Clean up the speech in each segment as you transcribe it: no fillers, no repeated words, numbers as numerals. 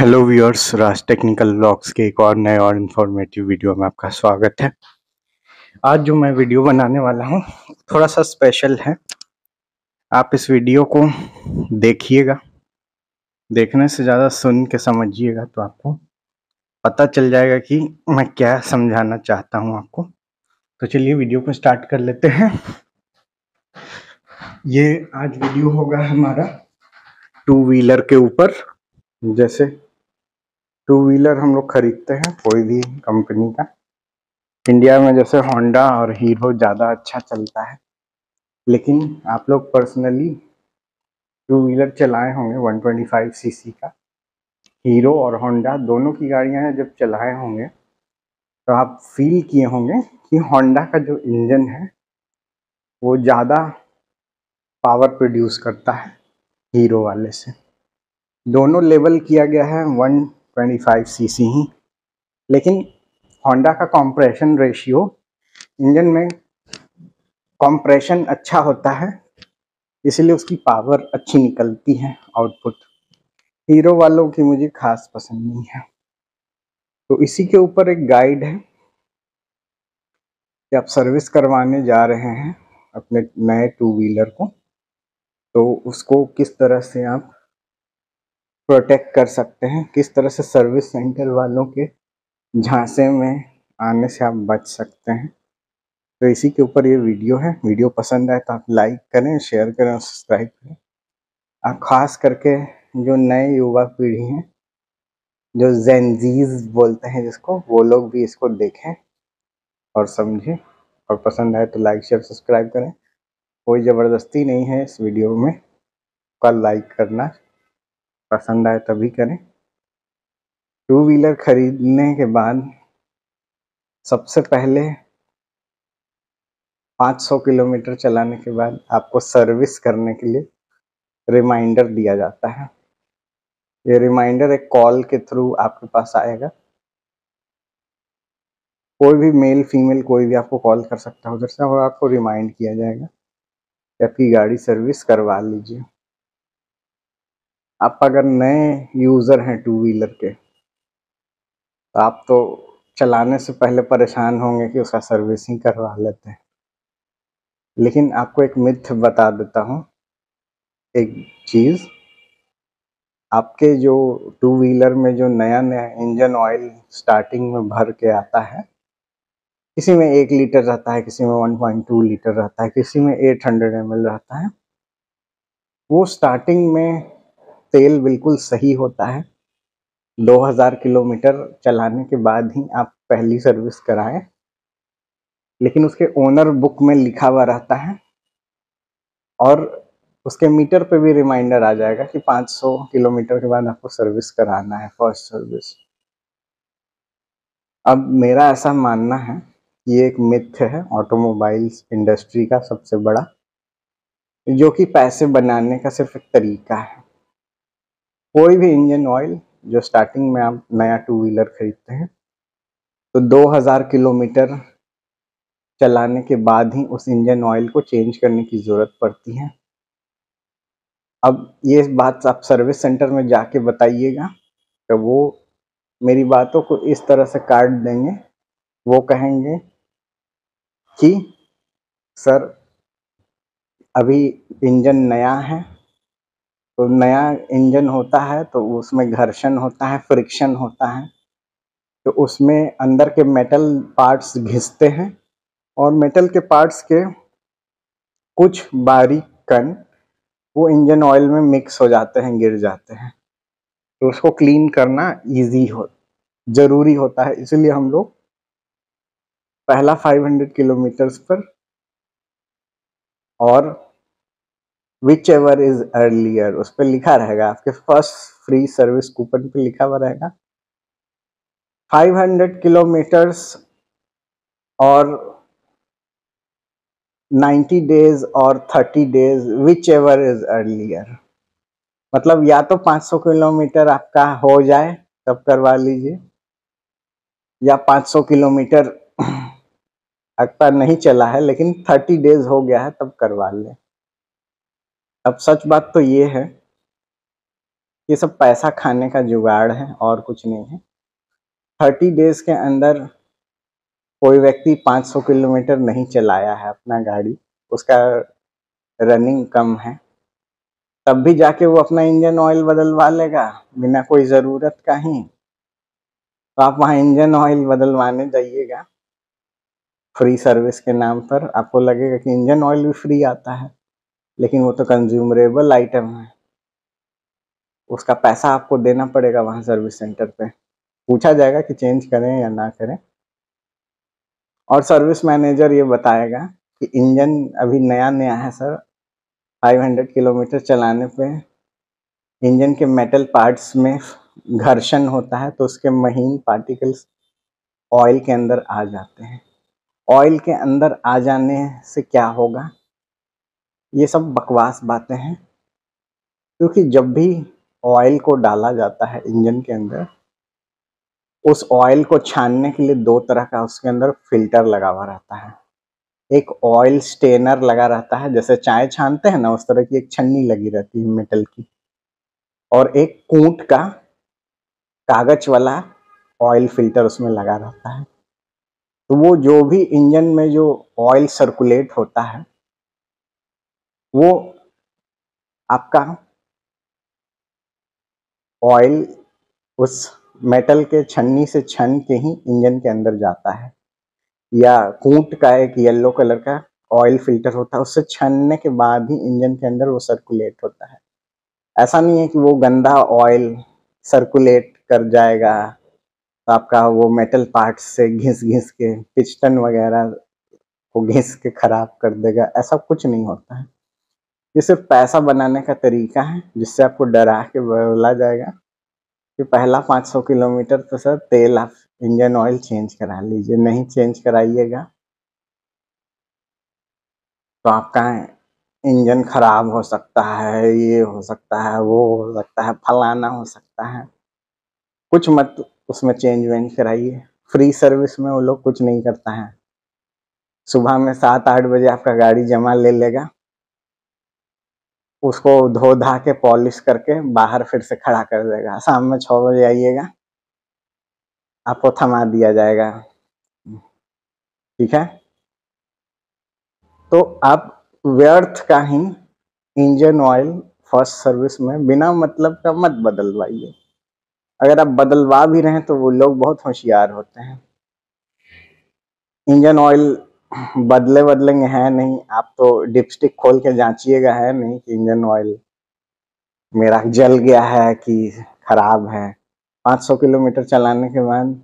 Hello viewers, राज technical blogs के एक और नए और इन्फॉर्मेटिव वीडियो में आपका स्वागत है। आज जो मैं वीडियो बनाने वाला हूँ थोड़ा सा स्पेशल है। आप इस वीडियो को देखिएगा, देखने से ज़्यादा सुन के समझिएगा तो आपको पता चल जाएगा कि मैं क्या समझाना चाहता हूँ आपको। तो चलिए वीडियो को स्टार्ट कर लेते हैं। ये आज वीडियो होगा हमारा टू व्हीलर के ऊपर। जैसे टू व्हीलर हम लोग खरीदते हैं कोई भी कंपनी का, इंडिया में जैसे होंडा और हीरो ज़्यादा अच्छा चलता है, लेकिन आप लोग पर्सनली टू व्हीलर चलाए होंगे 125 सीसी का। हीरो और होंडा दोनों की गाड़ियां हैं, जब चलाए होंगे तो आप फील किए होंगे कि होंडा का जो इंजन है वो ज़्यादा पावर प्रोड्यूस करता है हीरो वाले से। दोनों लेवल किया गया है 125 सीसी ही, लेकिन होंडा का कंप्रेशन रेशियो, इंजन में कंप्रेशन अच्छा होता है, इसलिए उसकी पावर अच्छी निकलती है आउटपुट। हीरो वालों की मुझे खास पसंद नहीं है। तो इसी के ऊपर एक गाइड है कि आप सर्विस करवाने जा रहे हैं अपने नए टू व्हीलर को, तो उसको किस तरह से आप प्रोटेक्ट कर सकते हैं, किस तरह से सर्विस सेंटर वालों के झांसे में आने से आप बच सकते हैं। तो इसी के ऊपर ये वीडियो है। वीडियो पसंद आए तो आप लाइक करें, शेयर करें और सब्सक्राइब करें। आप खास करके जो नए युवा पीढ़ी हैं, जो जेनजीज बोलते हैं जिसको, वो लोग भी इसको देखें और समझें, और पसंद आए तो लाइक शेयर सब्सक्राइब करें। कोई ज़बरदस्ती नहीं है इस वीडियो में, कल लाइक करना, पसंद आए तभी करें। टू व्हीलर खरीदने के बाद सबसे पहले 500 किलोमीटर चलाने के बाद आपको सर्विस करने के लिए रिमाइंडर दिया जाता है। ये रिमाइंडर एक कॉल के थ्रू आपके पास आएगा। कोई भी मेल फीमेल कोई भी आपको कॉल कर सकता है उधर से, और आपको रिमाइंड किया जाएगा कि आपकी गाड़ी सर्विस करवा लीजिए। आप अगर नए यूज़र हैं टू व्हीलर के, तो आप तो चलाने से पहले परेशान होंगे कि उसका सर्विसिंग करवा लेते हैं, लेकिन आपको एक मिथ बता देता हूँ। एक चीज़, आपके जो टू व्हीलर में जो नया नया इंजन ऑयल स्टार्टिंग में भर के आता है, किसी में 1 लीटर रहता है, किसी में 1.2 लीटर रहता है, किसी में 800 ml रहता है। वो स्टार्टिंग में तेल बिल्कुल सही होता है। 2000 किलोमीटर चलाने के बाद ही आप पहली सर्विस कराएं, लेकिन उसके ओनर बुक में लिखा हुआ रहता है और उसके मीटर पे भी रिमाइंडर आ जाएगा कि 500 किलोमीटर के बाद आपको सर्विस कराना है, फर्स्ट सर्विस। अब मेरा ऐसा मानना है, ये एक मिथ है ऑटोमोबाइल्स इंडस्ट्री का सबसे बड़ा, जो कि पैसे बनाने का सिर्फ एक तरीका है। कोई भी इंजन ऑयल जो स्टार्टिंग में आप नया टू व्हीलर खरीदते हैं, तो 2000 किलोमीटर चलाने के बाद ही उस इंजन ऑयल को चेंज करने की ज़रूरत पड़ती है। अब ये बात आप सर्विस सेंटर में जाके बताइएगा तो वो मेरी बातों को इस तरह से काट देंगे। वो कहेंगे कि सर अभी इंजन नया है, तो नया इंजन होता है तो उसमें घर्षण होता है, फ्रिक्शन होता है, तो उसमें अंदर के मेटल पार्ट्स घिसते हैं और मेटल के पार्ट्स के कुछ बारीक कण वो इंजन ऑयल में मिक्स हो जाते हैं, गिर जाते हैं। तो उसको क्लीन करना ज़रूरी होता है। इसलिए हम लोग पहला 500 किलोमीटर्स पर, और विच एवर इज अर्लियर उस पर लिखा रहेगा, आपके फर्स्ट फ्री सर्विस कूपन पे लिखा हुआ रहेगा 500 किलोमीटर्स और 90 डेज और 30 days, which ever is earlier. मतलब या तो 500 किलोमीटर आपका हो जाए तब करवा लीजिए, या 500 किलोमीटर आपका नहीं चला है लेकिन 30 डेज हो गया है तब करवा लें। अब सच बात तो ये है ये सब पैसा खाने का जुगाड़ है और कुछ नहीं है। 30 डेज के अंदर कोई व्यक्ति 500 किलोमीटर नहीं चलाया है अपना गाड़ी, उसका रनिंग कम है, तब भी जाके वो अपना इंजन ऑयल बदलवा लेगा बिना कोई ज़रूरत का ही। तो आप वहाँ इंजन ऑयल बदलवाने जाइएगा फ्री सर्विस के नाम पर, आपको लगेगा कि इंजन ऑयल भी फ्री आता है, लेकिन वो तो कंज्यूमरेबल आइटम है, उसका पैसा आपको देना पड़ेगा वहाँ सर्विस सेंटर पे। पूछा जाएगा कि चेंज करें या ना करें, और सर्विस मैनेजर ये बताएगा कि इंजन अभी नया नया है सर, 500 किलोमीटर चलाने पे इंजन के मेटल पार्ट्स में घर्षण होता है, तो उसके महीन पार्टिकल्स ऑयल के अंदर आ जाते हैं। ऑयल के अंदर आ जाने से क्या होगा, ये सब बकवास बातें हैं, क्योंकि जब भी ऑयल को डाला जाता है इंजन के अंदर, उस ऑयल को छानने के लिए 2 तरह का उसके अंदर फिल्टर लगा हुआ रहता है। एक ऑयल स्टेनर लगा रहता है, जैसे चाय छानते हैं ना, उस तरह की एक छन्नी लगी रहती है मेटल की, और एक कूट का कागज वाला ऑयल फिल्टर उसमें लगा रहता है। तो वो जो भी इंजन में जो ऑयल सर्कुलेट होता है, वो आपका ऑयल उस मेटल के छन्नी से छन के ही इंजन के अंदर जाता है, या कूट का एक येलो कलर का ऑयल फिल्टर होता है, उससे छनने के बाद ही इंजन के अंदर वो सर्कुलेट होता है। ऐसा नहीं है कि वो गंदा ऑयल सर्कुलेट कर जाएगा तो आपका वो मेटल पार्ट्स से घिस घिस के पिस्टन वगैरह को घिस के खराब कर देगा, ऐसा कुछ नहीं होता है। ये सिर्फ पैसा बनाने का तरीका है, जिससे आपको डरा के बोला जाएगा कि पहला 500 किलोमीटर तो सर तेल आप इंजन ऑयल चेंज करा लीजिए, नहीं चेंज कराइएगा तो आपका इंजन खराब हो सकता है, ये हो सकता है, वो हो सकता है, फलाना हो सकता है। कुछ मत उसमें चेंज वेंज कराइए, फ्री सर्विस में वो लोग कुछ नहीं करता है। सुबह में 7-8 बजे आपका गाड़ी जमा ले लेगा, उसको धो धा के पॉलिश करके बाहर फिर से खड़ा कर देगा, शाम में 6 बजे आइएगा, आपको थमा दिया जाएगा। ठीक है, तो आप व्यर्थ का ही इंजन ऑयल फर्स्ट सर्विस में बिना मतलब का मत बदलवाइए। अगर आप बदलवा भी रहे हैं तो वो लोग बहुत होशियार होते हैं। इंजन ऑयल बदले बदलेंगे है नहीं, आप तो डिपस्टिक खोल के जांचिएगा है नहीं कि इंजन ऑयल मेरा जल गया है कि खराब है। 500 किलोमीटर चलाने के बाद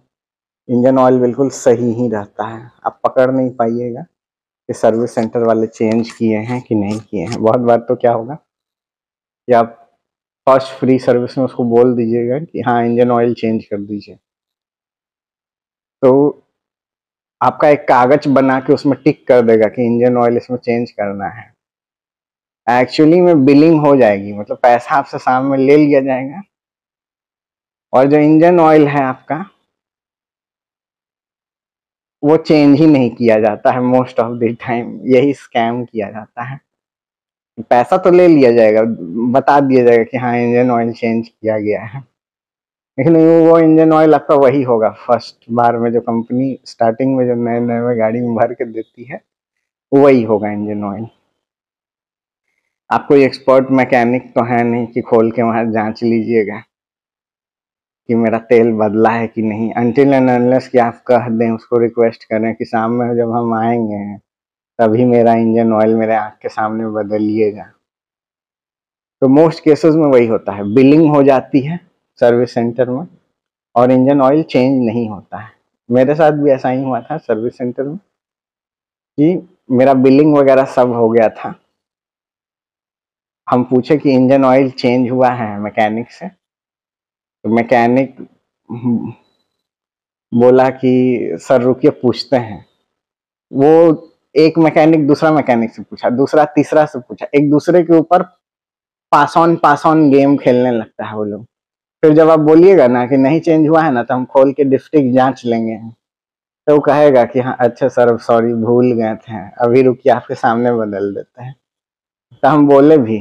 इंजन ऑयल बिल्कुल सही ही रहता है, आप पकड़ नहीं पाइएगा कि सर्विस सेंटर वाले चेंज किए हैं कि नहीं किए हैं। बहुत बार तो क्या होगा कि आप फर्स्ट फ्री सर्विस में उसको बोल दीजिएगा कि हाँ इंजन ऑयल चेंज कर दीजिए, तो आपका एक कागज बना के उसमें टिक कर देगा कि इंजन ऑयल इसमें चेंज करना है। एक्चुअली में बिलिंग हो जाएगी, मतलब पैसा आपसे सामने ले लिया जाएगा, और जो इंजन ऑयल है आपका वो चेंज ही नहीं किया जाता है। मोस्ट ऑफ द टाइम यही स्कैम किया जाता है। पैसा तो ले लिया जाएगा, बता दिया जाएगा कि हाँ इंजन ऑयल चेंज किया गया है, लेकिन वो इंजन ऑयल आपका वही होगा फर्स्ट बार में जो कंपनी स्टार्टिंग में जो नए नए में गाड़ी में भर के देती है, वही होगा इंजन ऑयल। आप कोई एक्सपर्ट मैकेनिक तो है नहीं कि खोल के वहां जांच लीजिएगा कि मेरा तेल बदला है कि नहीं, अनटिल एंड अनलेस कि आप कह दें, उसको रिक्वेस्ट करें कि शाम में जब हम आएंगे तभी मेरा इंजन ऑयल मेरे आंख के सामने बदलिएगा। तो मोस्ट केसेस में वही होता है, बिलिंग हो जाती है सर्विस सेंटर में और इंजन ऑयल चेंज नहीं होता है। मेरे साथ भी ऐसा ही हुआ था सर्विस सेंटर में कि मेरा बिलिंग वगैरह सब हो गया था, हम पूछे कि इंजन ऑयल चेंज हुआ है मैकेनिक से, तो मैकेनिक बोला कि सर रुकिए पूछते हैं। वो एक मैकेनिक दूसरा मैकेनिक से पूछा, दूसरा तीसरा से पूछा, एक दूसरे के ऊपर पास ऑन गेम खेलने लगता है वो लोग। फिर जब आप बोलिएगा ना कि नहीं चेंज हुआ है ना, तो हम खोल के डिस्ट्रिक्ट जांच लेंगे, तो वो कहेगा कि हाँ अच्छा सर सॉरी भूल गए थे, अभी रुकिए आपके सामने बदल देते हैं। तो हम बोले भी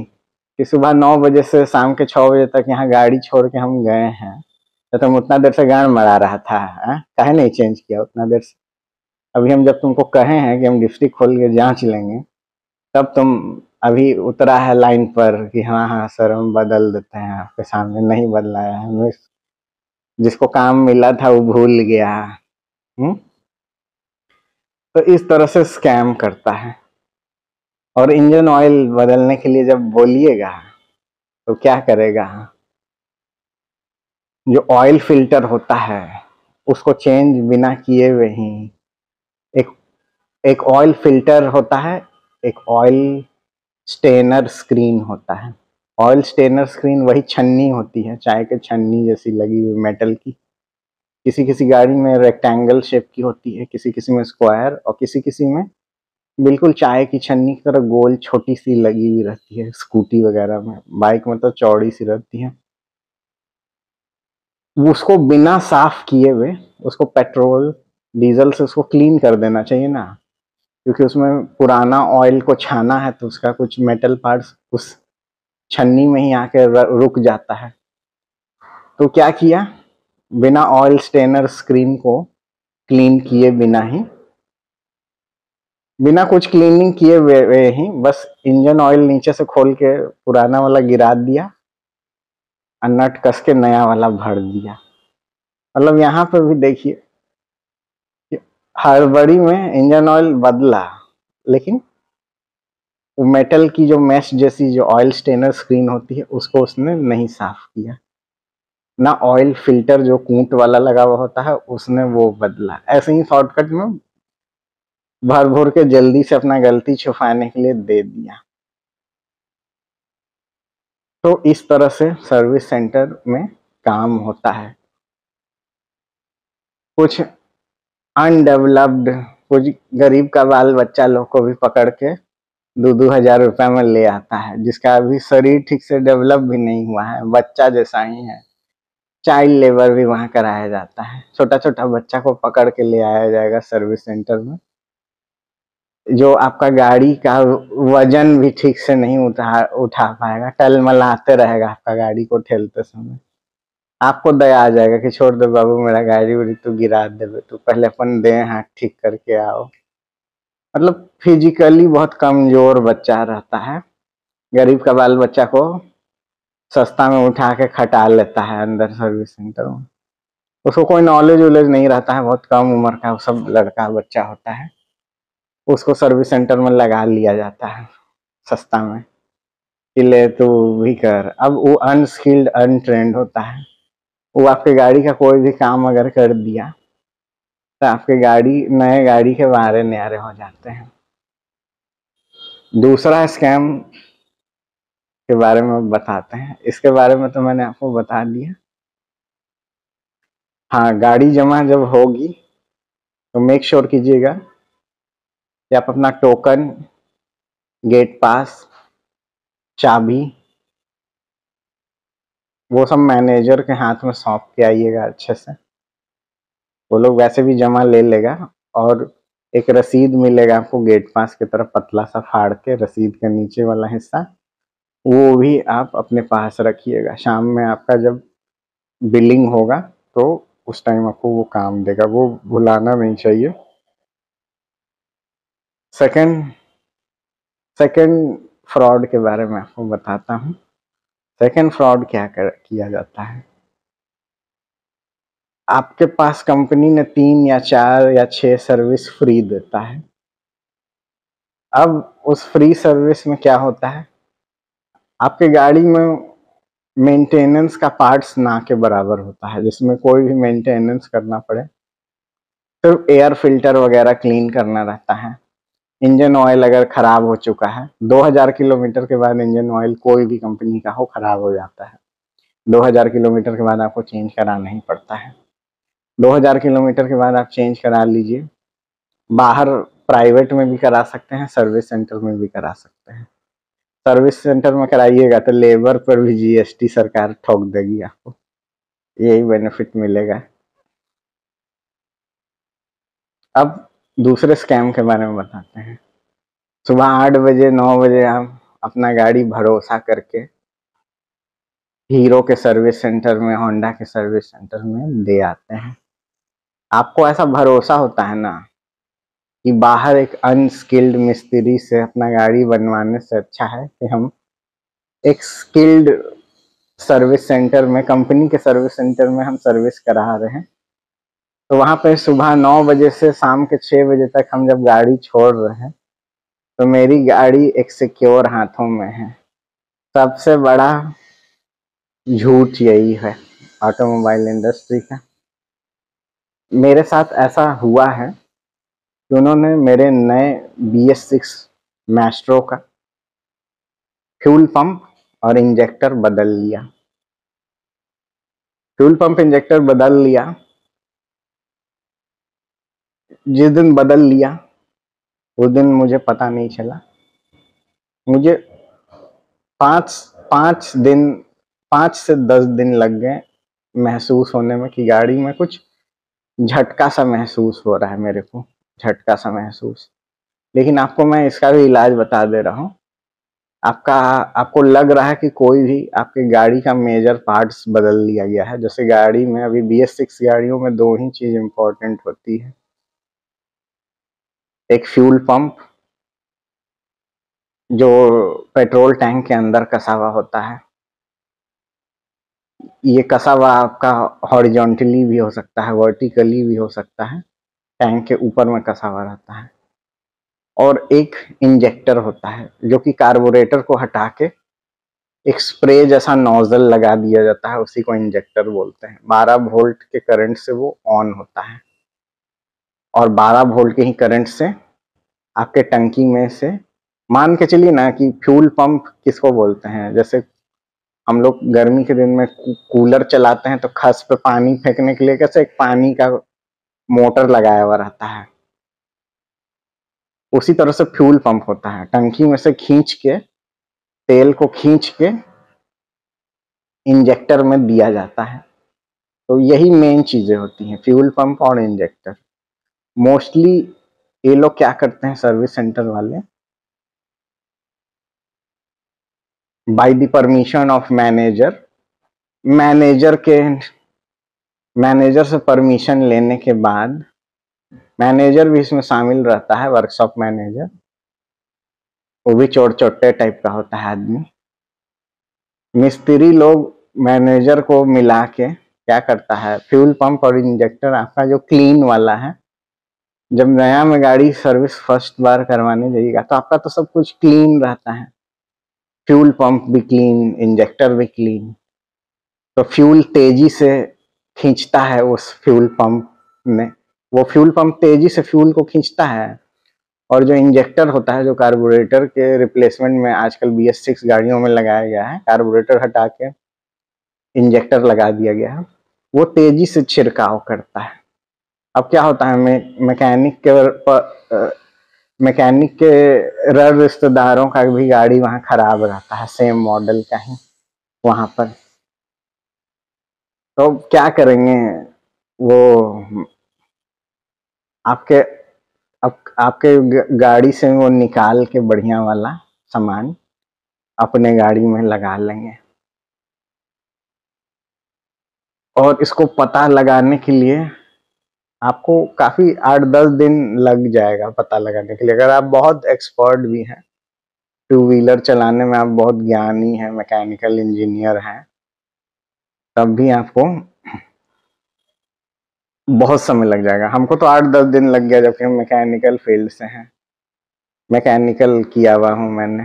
कि सुबह 9 बजे से शाम के 6 बजे तक यहाँ गाड़ी छोड़ के हम गए हैं, तो तुम उतना देर से गाड़ मरा रहा था, काहे नहीं चेंज किया उतना देर से? अभी हम जब तुमको कहे हैं कि हम डिस्ट्रिक्ट खोल के जांच लेंगे, तब तुम अभी उतरा है लाइन पर कि हाँ हाँ सर हम बदल देते हैं आपके सामने। नहीं बदलाया है, हमें जिसको काम मिला था वो भूल गया। तो इस तरह से स्कैम करता है। और इंजन ऑयल बदलने के लिए जब बोलिएगा तो क्या करेगा, जो ऑयल फिल्टर होता है उसको चेंज बिना किए हुए ही, एक एक ऑयल फिल्टर होता है, एक ऑयल स्टेनर स्क्रीन होता है। ऑयल स्टेनर स्क्रीन वही छन्नी होती है, चाय के छन्नी जैसी लगी हुई मेटल की। किसी किसी गाड़ी में रेक्टेंगल शेप की होती है, किसी किसी में स्क्वायर, और किसी किसी में बिल्कुल चाय की छन्नी की तरह गोल छोटी सी लगी हुई रहती है। स्कूटी वगैरह में, बाइक में तो चौड़ी सी रहती है। उसको बिना साफ किए हुए उसको पेट्रोल डीजल से उसको क्लीन कर देना चाहिए ना, क्योंकि उसमें पुराना ऑयल को छाना है तो उसका कुछ मेटल पार्ट्स उस छन्नी में ही आके रुक जाता है। तो क्या किया, बिना ऑयल स्टेनर स्क्रीन को क्लीन किए बिना ही, बिना कुछ क्लीनिंग किए हुए ही बस इंजन ऑयल नीचे से खोल के पुराना वाला गिरा दिया और नट कस के नया वाला भर दिया। मतलब यहाँ पर भी देखिए, हड़बड़ी में इंजन ऑयल बदला, लेकिन मेटल की जो मैश जैसी जो ऑयल स्टेनर स्क्रीन होती है उसको उसने नहीं साफ किया, ना ऑयल फिल्टर जो कूट वाला लगा हुआ होता है उसने वो बदला। ऐसे ही शॉर्टकट में भर भर के जल्दी से अपना गलती छुपाने के लिए दे दिया। तो इस तरह से सर्विस सेंटर में काम होता है। कुछ अनडेवलप्ड, कुछ गरीब का बाल बच्चा लोग को भी पकड़ के 2-2 हजार रुपए में ले आता है, जिसका अभी शरीर ठीक से डेवलप भी नहीं हुआ है, बच्चा जैसा ही है। चाइल्ड लेबर भी वहां कराया जाता है। छोटा छोटा बच्चा को पकड़ के ले आया जाएगा सर्विस सेंटर में, जो आपका गाड़ी का वजन भी ठीक से नहीं उठा पाएगा, टलमलाते रहेगा आपका गाड़ी को ठेलते समय। आपको दया आ जाएगा कि छोड़ दो बाबू, मेरा गाड़ी उड़ी तो गिरा देवे, तो पहले अपन दे हाथ ठीक करके आओ। मतलब फिजिकली बहुत कमजोर बच्चा रहता है, गरीब का बाल बच्चा को सस्ता में उठा के खटा लेता है अंदर सर्विस सेंटर में। उसको कोई नॉलेज वॉलेज नहीं रहता है, बहुत कम उम्र का सब लड़का बच्चा होता है, उसको सर्विस सेंटर में लगा लिया जाता है सस्ता में कि ले तू भी कर। अब वो अनस्किल्ड अनट्रेंड होता है, वो आपके गाड़ी का कोई भी काम अगर कर दिया तो आपके गाड़ी नए गाड़ी के बारे न्यारे हो जाते हैं। दूसरा स्कैम के बारे में बताते हैं, इसके बारे में तो मैंने आपको बता दिया। हाँ, गाड़ी जमा जब होगी तो मेक श्योर कीजिएगा कि आप अपना टोकन, गेट पास, चाबी, वो सब मैनेजर के हाथ में सौंप के आइएगा अच्छे से। वो लोग वैसे भी जमा ले लेगा, और एक रसीद मिलेगा आपको गेट पास की तरफ, पतला सा फाड़ के रसीद के नीचे वाला हिस्सा, वो भी आप अपने पास रखिएगा। शाम में आपका जब बिलिंग होगा तो उस टाइम आपको वो काम देगा, वो भुलाना नहीं चाहिए। सेकंड फ्रॉड के बारे में आपको बताता हूँ। सेकंड फ्रॉड क्या किया जाता है, आपके पास कंपनी ने 3 या 4 या 6 सर्विस फ्री देता है। अब उस फ्री सर्विस में क्या होता है, आपके गाड़ी में मेंटेनेंस का पार्ट्स ना के बराबर होता है, जिसमें कोई भी मेंटेनेंस करना पड़े, सिर्फ एयर फिल्टर वगैरह क्लीन करना रहता है। इंजन ऑयल अगर खराब हो चुका है, 2000 किलोमीटर के बाद इंजन ऑयल कोई भी कंपनी का हो खराब हो जाता है, 2000 किलोमीटर के बाद आपको चेंज कराना ही पड़ता है। 2000 किलोमीटर के बाद आप चेंज करा लीजिए, बाहर प्राइवेट में भी करा सकते हैं, सर्विस सेंटर में भी करा सकते हैं। सर्विस सेंटर में कराइएगा तो लेबर पर भी जीएसटी सरकार ठोक देगी, आपको यही बेनिफिट मिलेगा। अब दूसरे स्कैम के बारे में बताते हैं। सुबह 8 बजे 9 बजे आप अपना गाड़ी भरोसा करके हीरो के सर्विस सेंटर में, होंडा के सर्विस सेंटर में दे आते हैं। आपको ऐसा भरोसा होता है ना कि बाहर एक अनस्किल्ड मिस्त्री से अपना गाड़ी बनवाने से अच्छा है कि हम एक स्किल्ड सर्विस सेंटर में, कंपनी के सर्विस सेंटर में हम सर्विस करा रहे हैं। तो वहां पे सुबह 9 बजे से शाम के 6 बजे तक हम जब गाड़ी छोड़ रहे हैं तो मेरी गाड़ी एक सिक्योर हाथों में है। सबसे बड़ा झूठ यही है ऑटोमोबाइल इंडस्ट्री का। मेरे साथ ऐसा हुआ है कि उन्होंने मेरे नए BS6 मैस्ट्रो का फ्यूल पंप और इंजेक्टर बदल लिया। फ्यूल पंप इंजेक्टर बदल लिया। जिस दिन बदल लिया उस दिन मुझे पता नहीं चला। मुझे 5 से 10 दिन लग गए महसूस होने में कि गाड़ी में कुछ झटका सा महसूस हो रहा है, मेरे को झटका सा महसूस। लेकिन आपको मैं इसका भी इलाज बता दे रहा हूँ। आपको लग रहा है कि कोई भी आपके गाड़ी का मेजर पार्ट्स बदल लिया गया है। जैसे गाड़ी में अभी BS6 गाड़ियों में 2 ही चीज इंपॉर्टेंट होती है, एक फ्यूल पंप जो पेट्रोल टैंक के अंदर कसा हुआ होता है। ये कसा हुआ आपका हॉरिजॉन्टली भी हो सकता है, वर्टिकली भी हो सकता है, टैंक के ऊपर में कसा हुआ रहता है। और एक इंजेक्टर होता है जो कि कार्बोरेटर को हटा के एक स्प्रे जैसा नोजल लगा दिया जाता है, उसी को इंजेक्टर बोलते हैं। 12 वोल्ट के करंट से वो ऑन होता है और 12 वोल्ट के ही करंट से आपके टंकी में से, मान के चलिए ना कि फ्यूल पंप किसको बोलते हैं। जैसे हम लोग गर्मी के दिन में कूलर चलाते हैं तो खस पे पानी फेंकने के लिए कैसे एक पानी का मोटर लगाया हुआ रहता है, उसी तरह से फ्यूल पंप होता है। टंकी में से खींच के, तेल को खींच के इंजेक्टर में दिया जाता है। तो यही मेन चीजें होती हैं, फ्यूल पंप और इंजेक्टर। मोस्टली ये लोग क्या करते हैं सर्विस सेंटर वाले, by the permission of manager से परमिशन लेने के बाद, मैनेजर भी इसमें शामिल रहता है, वर्कशॉप मैनेजर, वो भी चोर चोट्टे टाइप का होता है आदमी। मिस्त्री लोग मैनेजर को मिला के क्या करता है, फ्यूल पंप और इंजेक्टर आपका जो क्लीन वाला है, जब नया में गाड़ी सर्विस फर्स्ट बार करवाने जाइएगा तो आपका तो सब कुछ क्लीन रहता है, फ्यूल पंप भी क्लीन, इंजेक्टर भी क्लीन। तो फ्यूल तेजी से खींचता है उस फ्यूल पंप में, वो फ्यूल पंप तेजी से फ्यूल को खींचता है। और जो इंजेक्टर होता है, जो कार्बोरेटर के रिप्लेसमेंट में आजकल BS6 गाड़ियों में लगाया गया है, कार्बोरेटर हटा के इंजेक्टर लगा दिया गया है, वो तेजी से छिड़काव करता है। अब क्या होता है, मैकेनिक के रिश्तेदारों का भी गाड़ी वहां खराब रहता है, सेम मॉडल का ही वहां पर। तो क्या करेंगे, वो आपके आपके गाड़ी से वो निकाल के बढ़िया वाला सामान अपने गाड़ी में लगा लेंगे। और इसको पता लगाने के लिए आपको काफी 8-10 दिन लग जाएगा पता लगाने के लिए, अगर आप बहुत एक्सपर्ट भी हैं, 2 व्हीलर चलाने में आप बहुत ज्ञानी हैं, मैकेनिकल इंजीनियर हैं, तब भी आपको बहुत समय लग जाएगा। हमको तो 8-10 दिन लग गया, जबकि हम मैकेनिकल फील्ड से हैं, मैकेनिकल किया हुआ हूँ मैंने।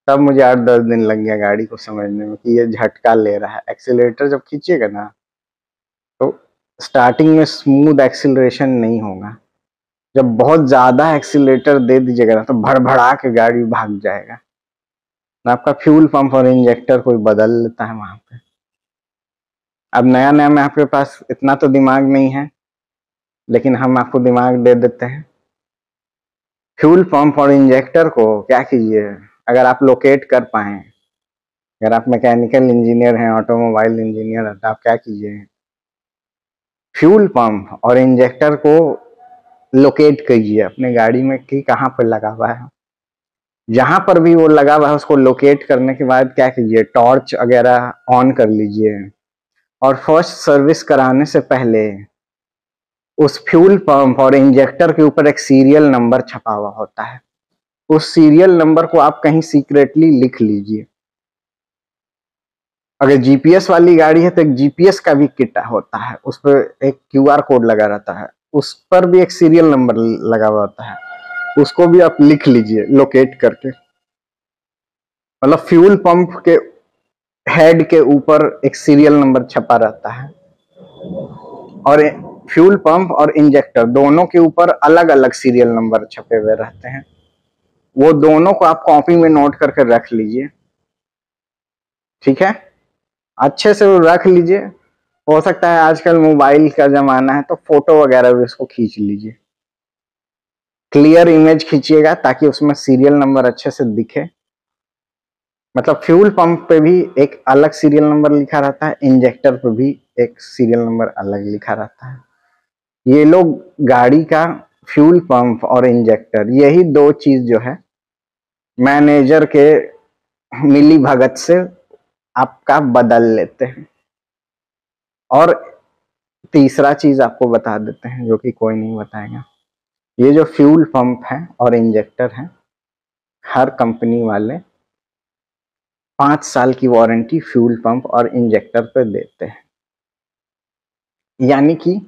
तब मुझे 8-10 दिन लग गया गाड़ी को समझने में कि ये झटका ले रहा है। एक्सीलरेटर जब खींचिएगा ना तो स्टार्टिंग में स्मूथ एक्सीलरेशन नहीं होगा। जब बहुत ज्यादा एक्सीलरेटर दे दीजिएगा ना तो भड़भड़ा के गाड़ी भाग जाएगा। आपका फ्यूल पंप और इंजेक्टर कोई बदल लेता है वहां पे। अब नया नया में आपके पास इतना तो दिमाग नहीं है, लेकिन हम आपको दिमाग दे देते हैं। फ्यूल पंप और इंजेक्टर को क्या कीजिए, अगर आप लोकेट कर पाए, अगर आप मैकेनिकल इंजीनियर हैं, ऑटोमोबाइल इंजीनियर हैं, तो आप क्या कीजिए, फ्यूल पंप और इंजेक्टर को लोकेट कीजिए अपने गाड़ी में कि कहाँ पर लगा हुआ है। जहां पर भी वो लगा हुआ है उसको लोकेट करने के बाद क्या कीजिए, टॉर्च वगैरह ऑन कर लीजिए और फर्स्ट सर्विस कराने से पहले उस फ्यूल पंप और इंजेक्टर के ऊपर एक सीरियल नंबर छपा हुआ होता है, उस सीरियल नंबर को आप कहीं सीक्रेटली लिख लीजिए। अगर जीपीएस वाली गाड़ी है तो एक जीपीएस का भी किट होता है, उस पर एक क्यूआर कोड लगा रहता है, उस पर भी एक सीरियल नंबर लगा हुआ होता है, उसको भी आप लिख लीजिए लोकेट करके। मतलब फ्यूल पंप के हेड के ऊपर एक सीरियल नंबर छपा रहता है और फ्यूल पंप और इंजेक्टर दोनों के ऊपर अलग अलग सीरियल नंबर छपे हुए रहते हैं। वो दोनों को आप कॉपी में नोट करके रख लीजिए, ठीक है, अच्छे से वो रख लीजिए। हो सकता है आजकल मोबाइल का जमाना है तो फोटो वगैरह भी उसको खींच लीजिए, क्लियर इमेज खींचिएगा ताकि उसमें सीरियल नंबर अच्छे से दिखे। मतलब फ्यूल पंप पे भी एक अलग सीरियल नंबर लिखा रहता है, इंजेक्टर पे भी एक सीरियल नंबर अलग लिखा रहता है। ये लोग गाड़ी का फ्यूल पंप और इंजेक्टर, यही दो चीज जो है मैनेजर के मिली भगत से आपका बदल लेते हैं। और तीसरा चीज आपको बता देते हैं जो कि कोई नहीं बताएगा, ये जो फ्यूल पंप है और इंजेक्टर है, हर कंपनी वाले 5 साल की वारंटी फ्यूल पंप और इंजेक्टर पे देते हैं। यानी कि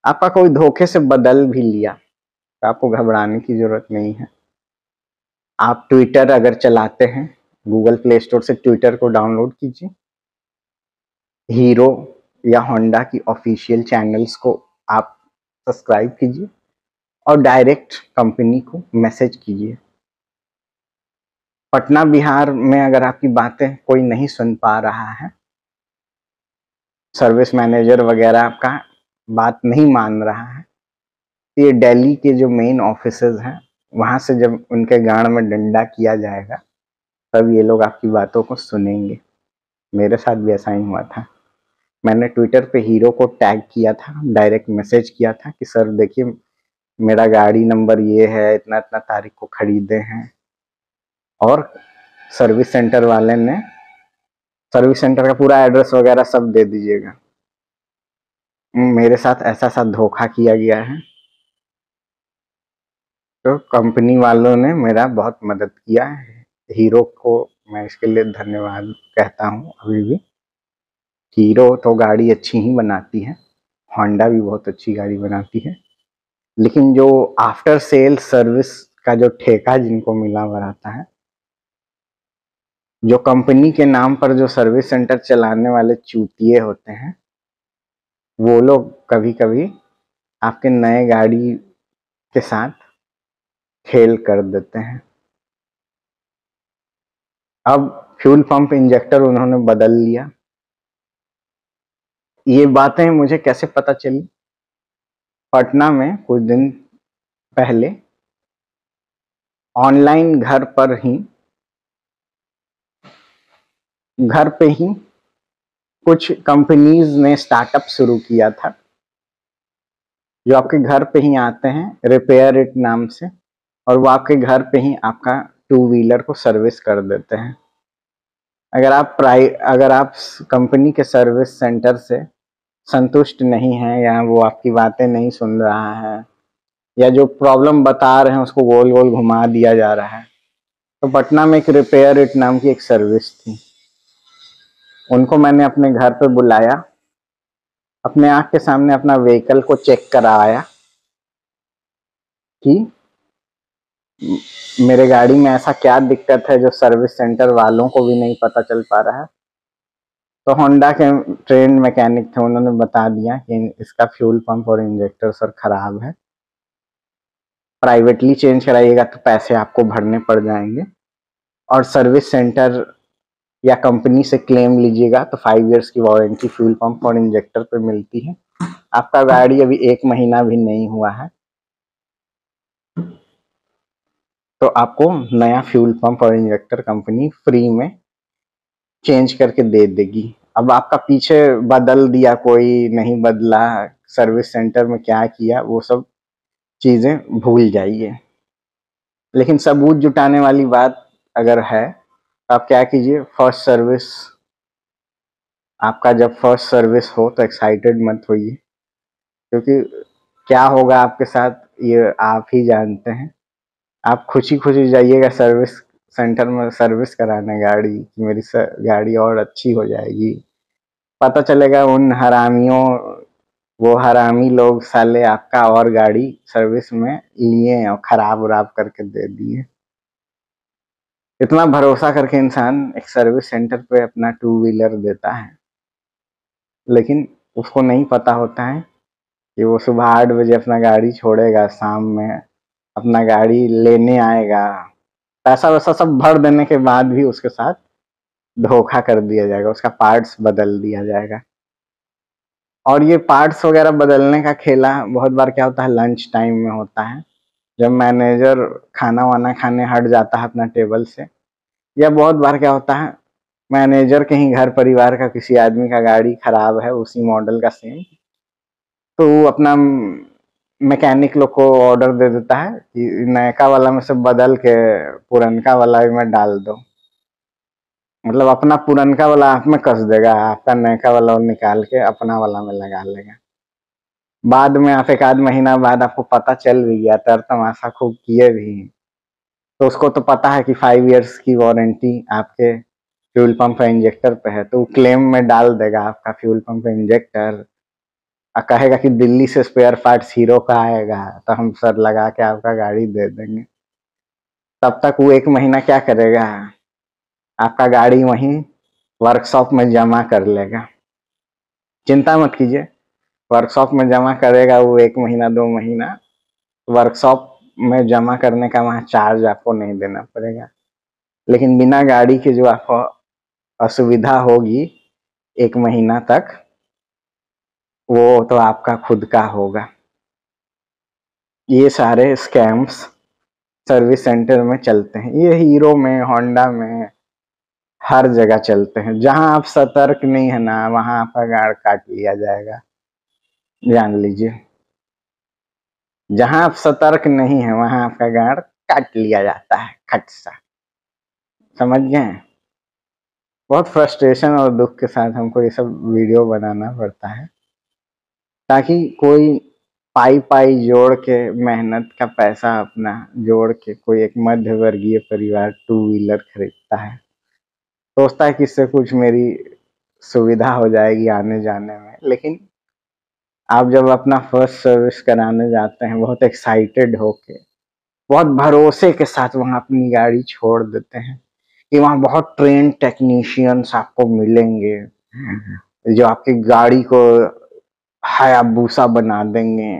आपका कोई धोखे से बदल भी लिया तो आपको घबराने की जरूरत नहीं है। आप ट्विटर अगर चलाते हैं, गूगल प्ले स्टोर से ट्विटर को डाउनलोड कीजिए, हीरो या होंडा की ऑफिशियल चैनल्स को आप सब्सक्राइब कीजिए और डायरेक्ट कंपनी को मैसेज कीजिए। पटना बिहार में अगर आपकी बातें कोई नहीं सुन पा रहा है, सर्विस मैनेजर वगैरह आपका बात नहीं मान रहा है, ये दिल्ली के जो मेन ऑफिसेज हैं वहां से जब उनके गाड़ में डंडा किया जाएगा तब ये लोग आपकी बातों को सुनेंगे। मेरे साथ भी ऐसा ही हुआ था। मैंने ट्विटर पे हीरो को टैग किया था, डायरेक्ट मैसेज किया था कि सर देखिए मेरा गाड़ी नंबर ये है, इतना इतना तारीख को खरीदे हैं, और सर्विस सेंटर वाले ने सर्विस सेंटर का पूरा एड्रेस वगैरह सब दे दीजिएगा, मेरे साथ ऐसा सा धोखा किया गया है। तो कंपनी वालों ने मेरा बहुत मदद किया है, हीरो को मैं इसके लिए धन्यवाद कहता हूँ। अभी भी हीरो तो गाड़ी अच्छी ही बनाती है, होंडा भी बहुत अच्छी गाड़ी बनाती है, लेकिन जो आफ्टर सेल सर्विस का जो ठेका जिनको मिला हुआ रहता है, जो कंपनी के नाम पर जो सर्विस सेंटर चलाने वाले चूतिए होते हैं, वो लोग कभी कभी आपके नए गाड़ी के साथ खेल कर देते हैं। अब फ्यूल पंप इंजेक्टर उन्होंने बदल लिया। ये बातें मुझे कैसे पता चली? पटना में कुछ दिन पहले ऑनलाइन घर पे ही कुछ कंपनीज ने स्टार्टअप शुरू किया था जो आपके घर पे ही आते हैं रिपेयर इट नाम से, और वो आपके घर पे ही आपका टू व्हीलर को सर्विस कर देते हैं। अगर आप कंपनी के सर्विस सेंटर से संतुष्ट नहीं है, या वो आपकी बातें नहीं सुन रहा है, या जो प्रॉब्लम बता रहे हैं उसको गोल गोल घुमा दिया जा रहा है, तो पटना में एक रिपेयर इट नाम की एक सर्विस थी। उनको मैंने अपने घर पे बुलाया, अपने आंख के सामने अपना व्हीकल को चेक कराया कि मेरे गाड़ी में ऐसा क्या दिक्कत है जो सर्विस सेंटर वालों को भी नहीं पता चल पा रहा है। तो होंडा के ट्रेन मैकेनिक थे, उन्होंने बता दिया कि इसका फ्यूल पंप और इंजेक्टर सर खराब है, प्राइवेटली चेंज कराइएगा तो पैसे आपको भरने पड़ जाएंगे, और सर्विस सेंटर या कंपनी से क्लेम लीजिएगा तो 5 इयर्स की वारंटी फ्यूल पंप और इंजेक्टर पे मिलती है। आपका गाड़ी अभी 1 महीना भी नहीं हुआ है तो आपको नया फ्यूल पंप और इंजेक्टर कंपनी फ्री में चेंज करके दे देगी। अब आपका पीछे बदल दिया कोई नहीं बदला, सर्विस सेंटर में क्या किया, वो सब चीजें भूल जाइए। लेकिन सबूत जुटाने वाली बात अगर है तो आप क्या कीजिए, फर्स्ट सर्विस, आपका जब फर्स्ट सर्विस हो तो एक्साइटेड मत होइए, क्योंकि क्या होगा आपके साथ ये आप ही जानते हैं। आप खुशी खुशी जाइएगा सर्विस सेंटर में सर्विस कराने गाड़ी कि मेरी गाड़ी और अच्छी हो जाएगी। पता चलेगा उन हरामियों, वो हरामी लोग साले आपका और गाड़ी सर्विस में लिए और खराब उराब करके दे दिए। इतना भरोसा करके इंसान एक सर्विस सेंटर पे अपना टू व्हीलर देता है, लेकिन उसको नहीं पता होता है कि वो सुबह 8 बजे अपना गाड़ी छोड़ेगा, शाम में अपना गाड़ी लेने आएगा, पैसा वैसा सब भर देने के बाद भी उसके साथ धोखा कर दिया जाएगा, उसका पार्ट्स बदल दिया जाएगा। और ये पार्ट्स वगैरह बदलने का खेला बहुत बार क्या होता है, लंच टाइम में होता है, जब मैनेजर खाना वाना खाने हट जाता है अपना टेबल से, या बहुत बार क्या होता है, मैनेजर के ही घर परिवार का किसी आदमी का गाड़ी खराब है उसी मॉडल का सेम, तो वो अपना मैकेनिक लोग को ऑर्डर दे देता है कि नयका वाला में से बदल के पुरनका वाला में डाल दो। मतलब अपना पुरनका वाला आप में कस देगा, आपका नयका वाला निकाल के अपना वाला में लगा लेगा। बाद में आप एक आध महीना बाद आपको पता चल भी गया, तर तमाशा खूब किए भी, तो उसको तो पता है कि 5 इयर्स की वारंटी आपके फ्यूल पंप इंजेक्टर पे है, तो वो क्लेम में डाल देगा आपका फ्यूल पंप इंजेक्टर और कहेगा कि दिल्ली से स्पेयर पार्ट्स हीरो का आएगा तो हम सर लगा के आपका गाड़ी दे देंगे। तब तक वो 1 महीना क्या करेगा, आपका गाड़ी वहीं वर्कशॉप में जमा कर लेगा। चिंता मत कीजिए, वर्कशॉप में जमा करेगा वो 1 महीना 2 महीना, वर्कशॉप में जमा करने का वहाँ चार्ज आपको नहीं देना पड़ेगा, लेकिन बिना गाड़ी के जो आपको असुविधा होगी 1 महीना तक, वो तो आपका खुद का होगा। ये सारे स्कैम्स सर्विस सेंटर में चलते हैं, ये हीरो में, होंडा में, हर जगह चलते हैं। जहां आप सतर्क नहीं है ना, वहां आपका गाड़ काट लिया जाएगा, जान लीजिए। जहां आप सतर्क नहीं है वहां आपका गाड़ काट लिया जाता है, खट सा, समझ गए। बहुत फ्रस्ट्रेशन और दुख के साथ हमको ये सब वीडियो बनाना पड़ता है, ताकि कोई पाई पाई जोड़ के, मेहनत का पैसा अपना जोड़ के कोई एक मध्य वर्गीय परिवार टू व्हीलर खरीदता है, सोचता है कि इससे कुछ मेरी सुविधा हो जाएगी आने जाने में, लेकिन आप जब अपना फर्स्ट सर्विस कराने जाते हैं बहुत एक्साइटेड होके, बहुत भरोसे के साथ वहां अपनी गाड़ी छोड़ देते हैं कि वहां बहुत ट्रेन टेक्नीशियंस आपको मिलेंगे जो आपकी गाड़ी को हायाबूसा बना देंगे।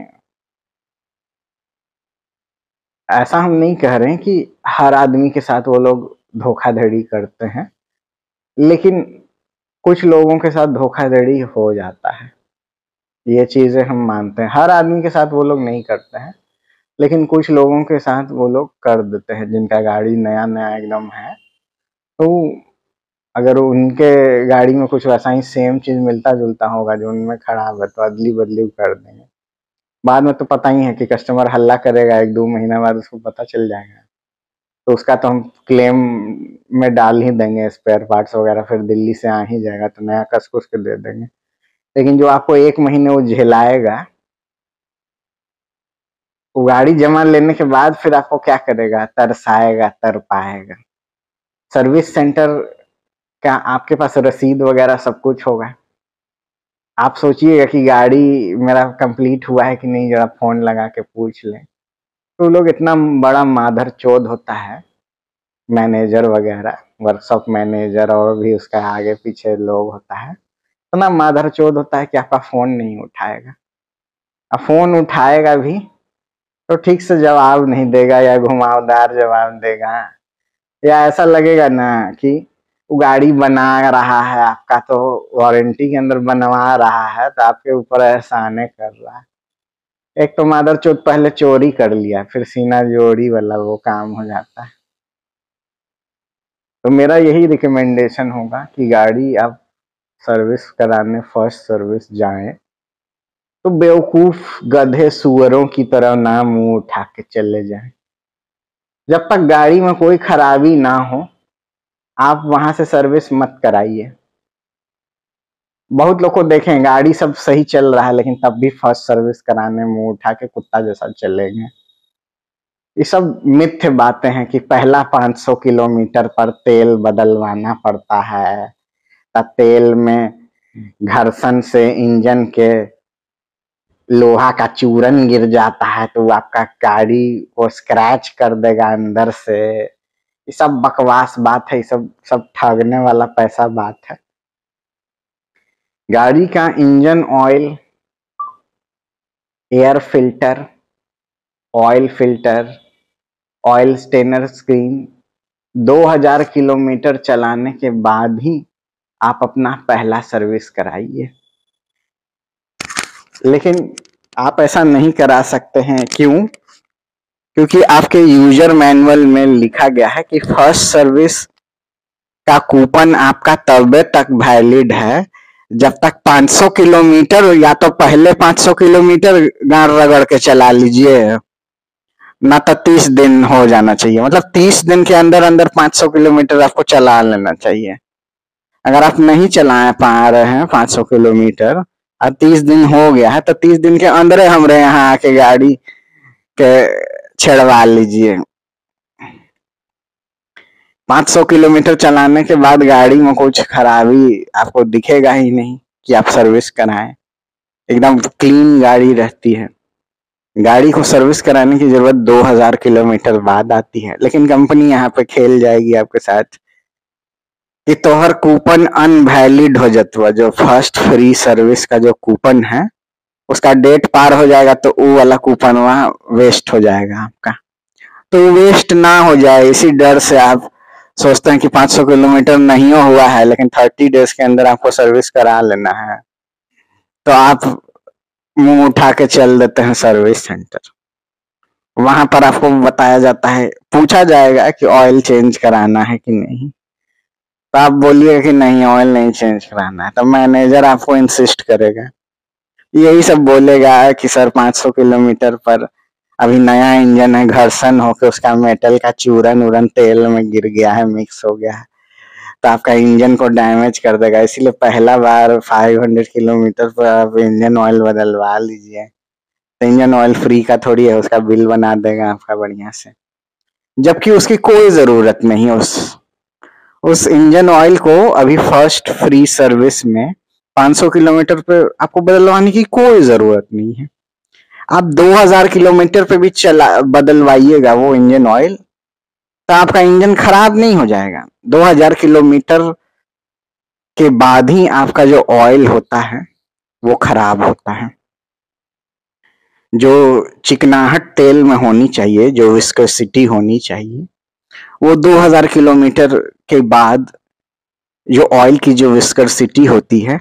ऐसा हम नहीं कह रहे हैं कि हर आदमी के साथ वो लोग धोखाधड़ी करते हैं, लेकिन कुछ लोगों के साथ धोखाधड़ी हो जाता है, ये चीजें हम मानते हैं। हर आदमी के साथ वो लोग नहीं करते हैं, लेकिन कुछ लोगों के साथ वो लोग कर देते हैं जिनका गाड़ी नया नया एकदम है, तो अगर उनके गाड़ी में कुछ वैसा ही सेम चीज मिलता जुलता होगा जो उनमें खराब है, तो अदली बदली कर देंगे। बाद में तो पता ही है कि कस्टमर हल्ला करेगा, 1-2 महीना बाद उसको पता चल जाएगा, तो उसका तो हम क्लेम में डाल ही देंगे, स्पेयर पार्ट्स वगैरह फिर दिल्ली से आ ही जाएगा, तो नया कस कुस के दे देंगे। लेकिन जो आपको 1 महीने वो झेलाएगा, वो गाड़ी जमा लेने के बाद फिर आपको क्या करेगा, तरसाएगा, तर पाएगा। सर्विस सेंटर का आपके पास रसीद वगैरह सब कुछ होगा, आप सोचिएगा कि गाड़ी मेरा कंप्लीट हुआ है कि नहीं, जरा फोन लगा के पूछ लें। तो लोग इतना बड़ा माधर चोद होता है, मैनेजर वगैरह, वर्कशॉप मैनेजर और भी उसका आगे पीछे लोग होता है, इतना माधर चोद होता है कि आपका फोन नहीं उठाएगा। अब फोन उठाएगा भी तो ठीक से जवाब नहीं देगा, या घुमावदार जवाब देगा, या ऐसा लगेगा ना कि वो गाड़ी बना रहा है आपका, तो वारंटी के अंदर बनवा रहा है, तो आपके ऊपर एहसाने कर रहा है। एक तो मादर चौथ पहले चोरी कर लिया, फिर सीना जोड़ी वाला वो काम हो जाता है। तो मेरा यही रिकमेंडेशन होगा कि गाड़ी आप सर्विस कराने फर्स्ट सर्विस जाएं तो बेवकूफ गधे सुअरों की तरह ना मुंह उठा के चले जाएं। जब तक गाड़ी में कोई खराबी ना हो आप वहां से सर्विस मत कराइए। बहुत लोग को देखें गाड़ी सब सही चल रहा है लेकिन तब भी फर्स्ट सर्विस कराने मुंह उठा के कुत्ता जैसा चलेंगे। ये सब मिथ्य बातें हैं कि पहला 500 किलोमीटर पर तेल बदलवाना पड़ता है, तब तेल में घर्षण से इंजन के लोहा का चूरन गिर जाता है तो आपका गाड़ी को स्क्रैच कर देगा अंदर से। ये सब बकवास बात है, ये सब सब ठगने वाला पैसा बात है। गाड़ी का engine oil, air filter, oil filter, oil strainer screen 2000 kilometre चलाने के बाद ही आप अपना पहला सर्विस कराइए। लेकिन आप ऐसा नहीं करा सकते हैं, क्यों? क्योंकि आपके यूजर मैनुअल में लिखा गया है कि फर्स्ट सर्विस का कूपन आपका तब तक वैलिड है जब तक 500 किलोमीटर, या तो पहले 500 किलोमीटर गाड़ रगड़ के चला लीजिए, ना तो 30 दिन हो जाना चाहिए। मतलब 30 दिन के अंदर अंदर 500 किलोमीटर आपको चला लेना चाहिए। अगर आप नहीं चला पा रहे हैं 500 किलोमीटर और 30 दिन हो गया है तो 30 दिन के अंदर हमारे यहाँ आके गाड़ी के छेड़वा लीजिए। 500 किलोमीटर चलाने के बाद गाड़ी में कुछ खराबी आपको दिखेगा ही नहीं कि आप सर्विस कराएं, एकदम क्लीन गाड़ी रहती है। गाड़ी को सर्विस कराने की जरूरत 2000 किलोमीटर बाद आती है, लेकिन कंपनी यहाँ पे खेल जाएगी आपके साथ कि तोहर कूपन अनवैलिड हो जाता। जो फर्स्ट फ्री सर्विस का जो कूपन है उसका डेट पार हो जाएगा तो वो वाला कूपन वहां वेस्ट हो जाएगा आपका। तो वेस्ट ना हो जाए इसी डर से आप सोचते हैं कि 500 किलोमीटर नहीं हुआ है लेकिन 30 डेज के अंदर आपको सर्विस करा लेना है, तो आप मुंह उठा के चल देते हैं सर्विस सेंटर। वहां पर आपको बताया जाता है, पूछा जाएगा कि ऑयल चेंज कराना है कि नहीं, तो आप बोलिएगा कि नहीं ऑयल नहीं चेंज कराना है, तो मैनेजर आपको इंसिस्ट करेगा, यही सब बोलेगा कि सर 500 किलोमीटर पर अभी नया इंजन है, घर्षण होकर उसका मेटल का चूरन उड़न तेल में गिर गया है, मिक्स हो गया है, तो आपका इंजन को डैमेज कर देगा, इसीलिए पहला बार 500 किलोमीटर पर आप इंजन ऑयल बदलवा लीजिए। तो इंजन ऑयल फ्री का थोड़ी है, उसका बिल बना देगा आपका बढ़िया से, जबकि उसकी कोई जरूरत नहीं। उस इंजन ऑयल को अभी फर्स्ट फ्री सर्विस में 500 किलोमीटर पे आपको बदलवाने की कोई जरूरत नहीं है। आप 2000 किलोमीटर पे भी चला बदलवाइएगा वो इंजन ऑयल तो आपका इंजन खराब नहीं हो जाएगा। 2000 किलोमीटर के बाद ही आपका जो ऑयल होता है वो खराब होता है। जो चिकनाहट तेल में होनी चाहिए, जो विस्कोसिटी होनी चाहिए, वो 2000 किलोमीटर के बाद जो ऑयल की जो विस्कोसिटी होती है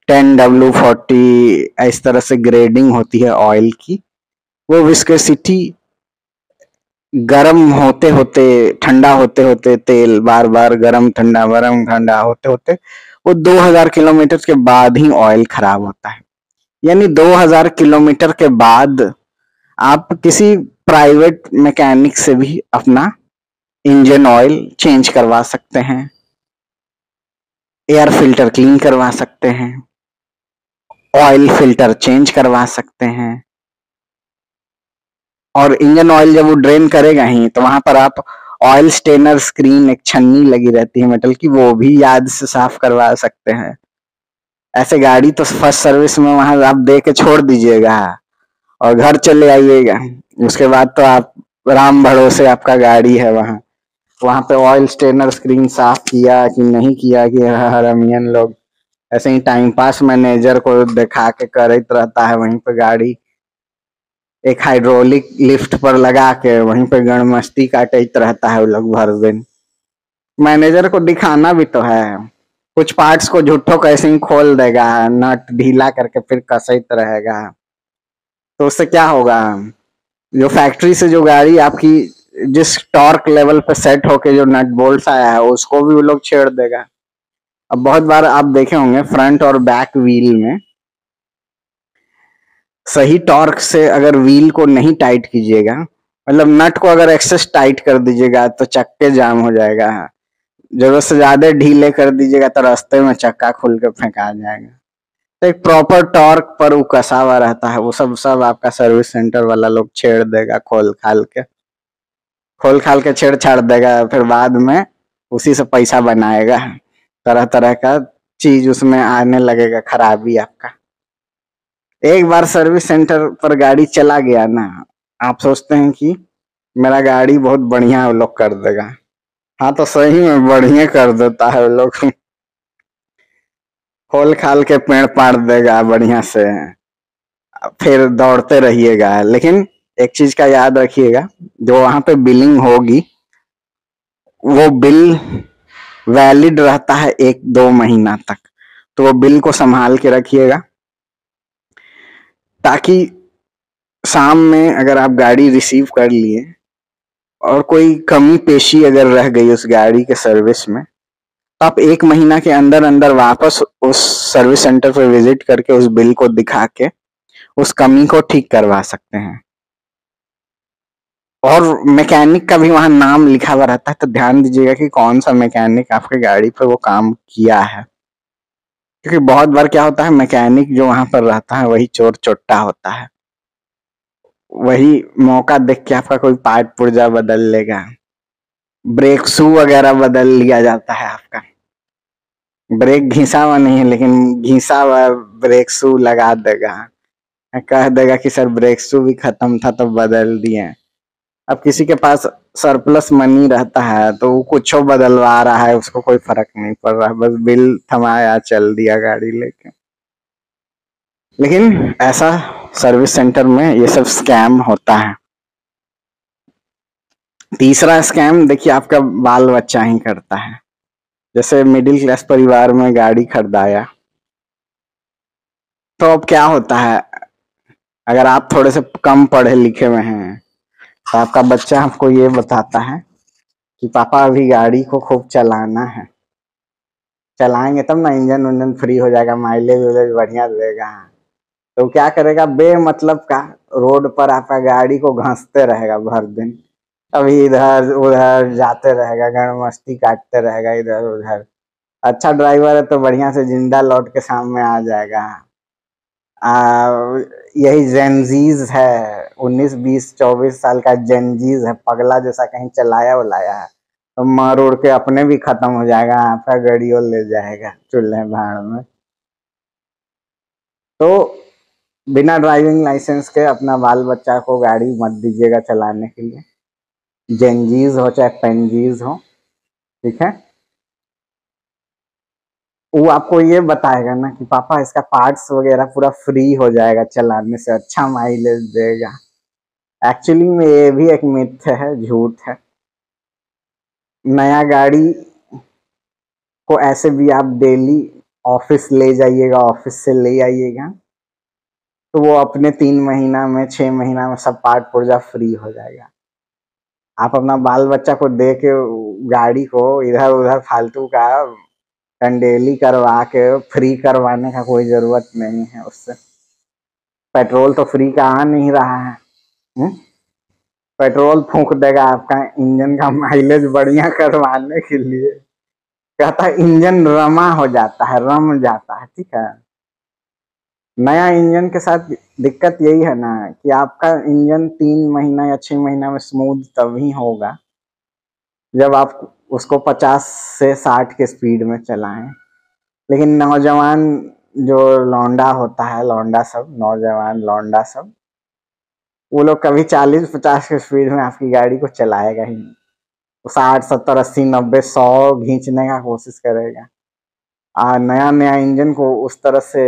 10W40 इस तरह से ग्रेडिंग होती है ऑयल की, वो विस्कोसिटी गर्म होते होते ठंडा होते होते तेल बार बार गर्म ठंडा होते होते वो 2000 किलोमीटर के बाद ही ऑयल खराब होता है। यानी 2000 किलोमीटर के बाद आप किसी प्राइवेट मैकेनिक से भी अपना इंजन ऑयल चेंज करवा सकते हैं, एयर फिल्टर क्लीन करवा सकते हैं, ऑयल फिल्टर चेंज करवा सकते हैं। और इंजन ऑयल जब वो ड्रेन करेगा ही तो वहां पर आप ऑयल स्टेनर स्क्रीन, एक छन्नी लगी रहती है मेटल की, वो भी याद से साफ करवा सकते हैं। ऐसे गाड़ी तो फर्स्ट सर्विस में वहां आप दे के छोड़ दीजिएगा और घर चले आइएगा, उसके बाद तो आप राम भरोसे आपका गाड़ी है वहां पे ऑयल स्टेनर स्क्रीन साफ किया कि नहीं किया कि हरमियन लोग ऐसे ही टाइम पास मैनेजर को दिखा के करते रहता है। वहीं पे गाड़ी एक हाइड्रोलिक लिफ्ट पर लगा के वहीं पे गणमस्ती काटते रहता है वो लोग भर दिन। मैनेजर को दिखाना भी तो है, कुछ पार्ट्स को झूठो कैसे ही खोल देगा, नट ढीला करके फिर कसते रहेगा, तो उससे क्या होगा? जो फैक्ट्री से जो गाड़ी आपकी जिस टॉर्क लेवल पे सेट होके जो नट बोल्ट आया है उसको भी वो लोग छेड़ देगा। अब बहुत बार आप देखे होंगे फ्रंट और बैक व्हील में सही टॉर्क से अगर व्हील को नहीं टाइट कीजिएगा मतलब नट को अगर एक्सेस टाइट कर दीजिएगा तो चक्के जाम हो जाएगा, जरूरत से ज्यादा ढीले कर दीजिएगा तो रास्ते में चक्का खुल के फेंका जाएगा। तो एक प्रॉपर टॉर्क पर वो कसा हुआ रहता है, वो सब सब आपका सर्विस सेंटर वाला लोग छेड़ देगा, खोल खाल के छेड़ देगा, फिर बाद में उसी से पैसा बनाएगा, तरह तरह का चीज उसमें आने लगेगा, खराबी आपका। एक बार सर्विस सेंटर पर गाड़ी चला गया ना, आप सोचते हैं कि मेरा गाड़ी बहुत बढ़िया वो लोग कर देगा। हाँ तो सही में बढ़िया कर देता है वो लोग। खोल खाल के पेड़ पाड़ देगा बढ़िया से, फिर दौड़ते रहिएगा। लेकिन एक चीज का याद रखिएगा, जो वहां पे बिलिंग होगी वो बिल वैलिड रहता है 1-2 महीना तक, तो वो बिल को संभाल के रखिएगा, ताकि शाम में अगर आप गाड़ी रिसीव कर लिए और कोई कमी पेशी अगर रह गई उस गाड़ी के सर्विस में, तो आप 1 महीना के अंदर अंदर वापस उस सर्विस सेंटर पर विजिट करके उस बिल को दिखा के उस कमी को ठीक करवा सकते हैं। और मैकेनिक का भी वहां नाम लिखा हुआ रहता है, तो ध्यान दीजिएगा कि कौन सा मैकेनिक आपके गाड़ी पर वो काम किया है, क्योंकि बहुत बार क्या होता है, मैकेनिक जो वहां पर रहता है वही चोर चोट्टा होता है, वही मौका देख के आपका कोई पार्ट पुर्जा बदल लेगा, ब्रेक शू वगैरह बदल लिया जाता है आपका। ब्रेक घिसा हुआ नहीं है लेकिन घिसा हुआ ब्रेक शू लगा देगा, कह देगा कि सर ब्रेक शू भी खत्म था तो बदल दिए। अब किसी के पास सरप्लस मनी रहता है तो वो कुछ बदलवा रहा है, उसको कोई फर्क नहीं पड़ रहा, बस बिल थमाया चल दिया गाड़ी लेके। लेकिन ऐसा सर्विस सेंटर में ये सब स्कैम होता है। तीसरा स्कैम देखिए आपका बाल बच्चा ही करता है। जैसे मिडिल क्लास परिवार में गाड़ी खरीदाया, तो अब क्या होता है, अगर आप थोड़े से कम पढ़े लिखे हुए हैं तो आपका बच्चा आपको ये बताता है कि पापा अभी गाड़ी को खूब चलाना है, चलाएंगे तब ना इंजन उंजन फ्री हो जाएगा, माइलेज वाइलेज बढ़िया देगा। तो क्या करेगा, बेमतलब का रोड पर आपका गाड़ी को घसीटते रहेगा भर दिन, कभी इधर उधर जाते रहेगा, गण मस्ती काटते रहेगा इधर उधर। अच्छा ड्राइवर है तो बढ़िया से जिंदा लौट के सामने आ जाएगा। यही जेनजीज है, 19 20 24 साल का जेनजीज है, पगला जैसा कहीं चलाया उलाया है तो मर उड़ के अपने भी खत्म हो जाएगा, आपका गाड़ियों ले जाएगा चूल्हे भाड़ में। तो बिना ड्राइविंग लाइसेंस के अपना बाल बच्चा को गाड़ी मत दीजिएगा चलाने के लिए, जेनजीज हो चाहे पेनजीज हो, ठीक है। वो आपको ये बताएगा ना कि पापा इसका पार्ट्स वगैरह पूरा फ्री हो जाएगा, चलाने से अच्छा माइलेज देगा। एक्चुअली में ये भी एक मिथ है, झूठ है। नया गाड़ी को ऐसे भी आप डेली ऑफिस ले जाइएगा, ऑफिस से ले आइएगा, तो वो अपने 3 महीना में 6 महीना में सब पार्ट पुर्जा फ्री हो जाएगा। आप अपना बाल बच्चा को दे के गाड़ी को इधर उधर फालतू का डंडेली करवा के फ्री करवाने का कोई जरूरत नहीं है। उससे पेट्रोल तो फ्री का आ नहीं रहा है, पेट्रोल फूंक देगा आपका इंजन का माइलेज बढ़िया करवाने के लिए। कहता है इंजन रमा हो जाता है, रम जाता है, ठीक है। नया इंजन के साथ दिक्कत यही है ना कि आपका इंजन 3 महीना या 6 महीना में स्मूथ तभी होगा जब आप उसको 50 से 60 के स्पीड में चलाएं। लेकिन नौजवान जो लौंडा होता है, लौंडा सब, नौजवान लौंडा सब, वो लोग कभी 40 50 के स्पीड में आपकी गाड़ी को चलाएगा ही नहीं। 60 70 80 90 100 खींचने का कोशिश करेगा। नया नया इंजन को उस तरह से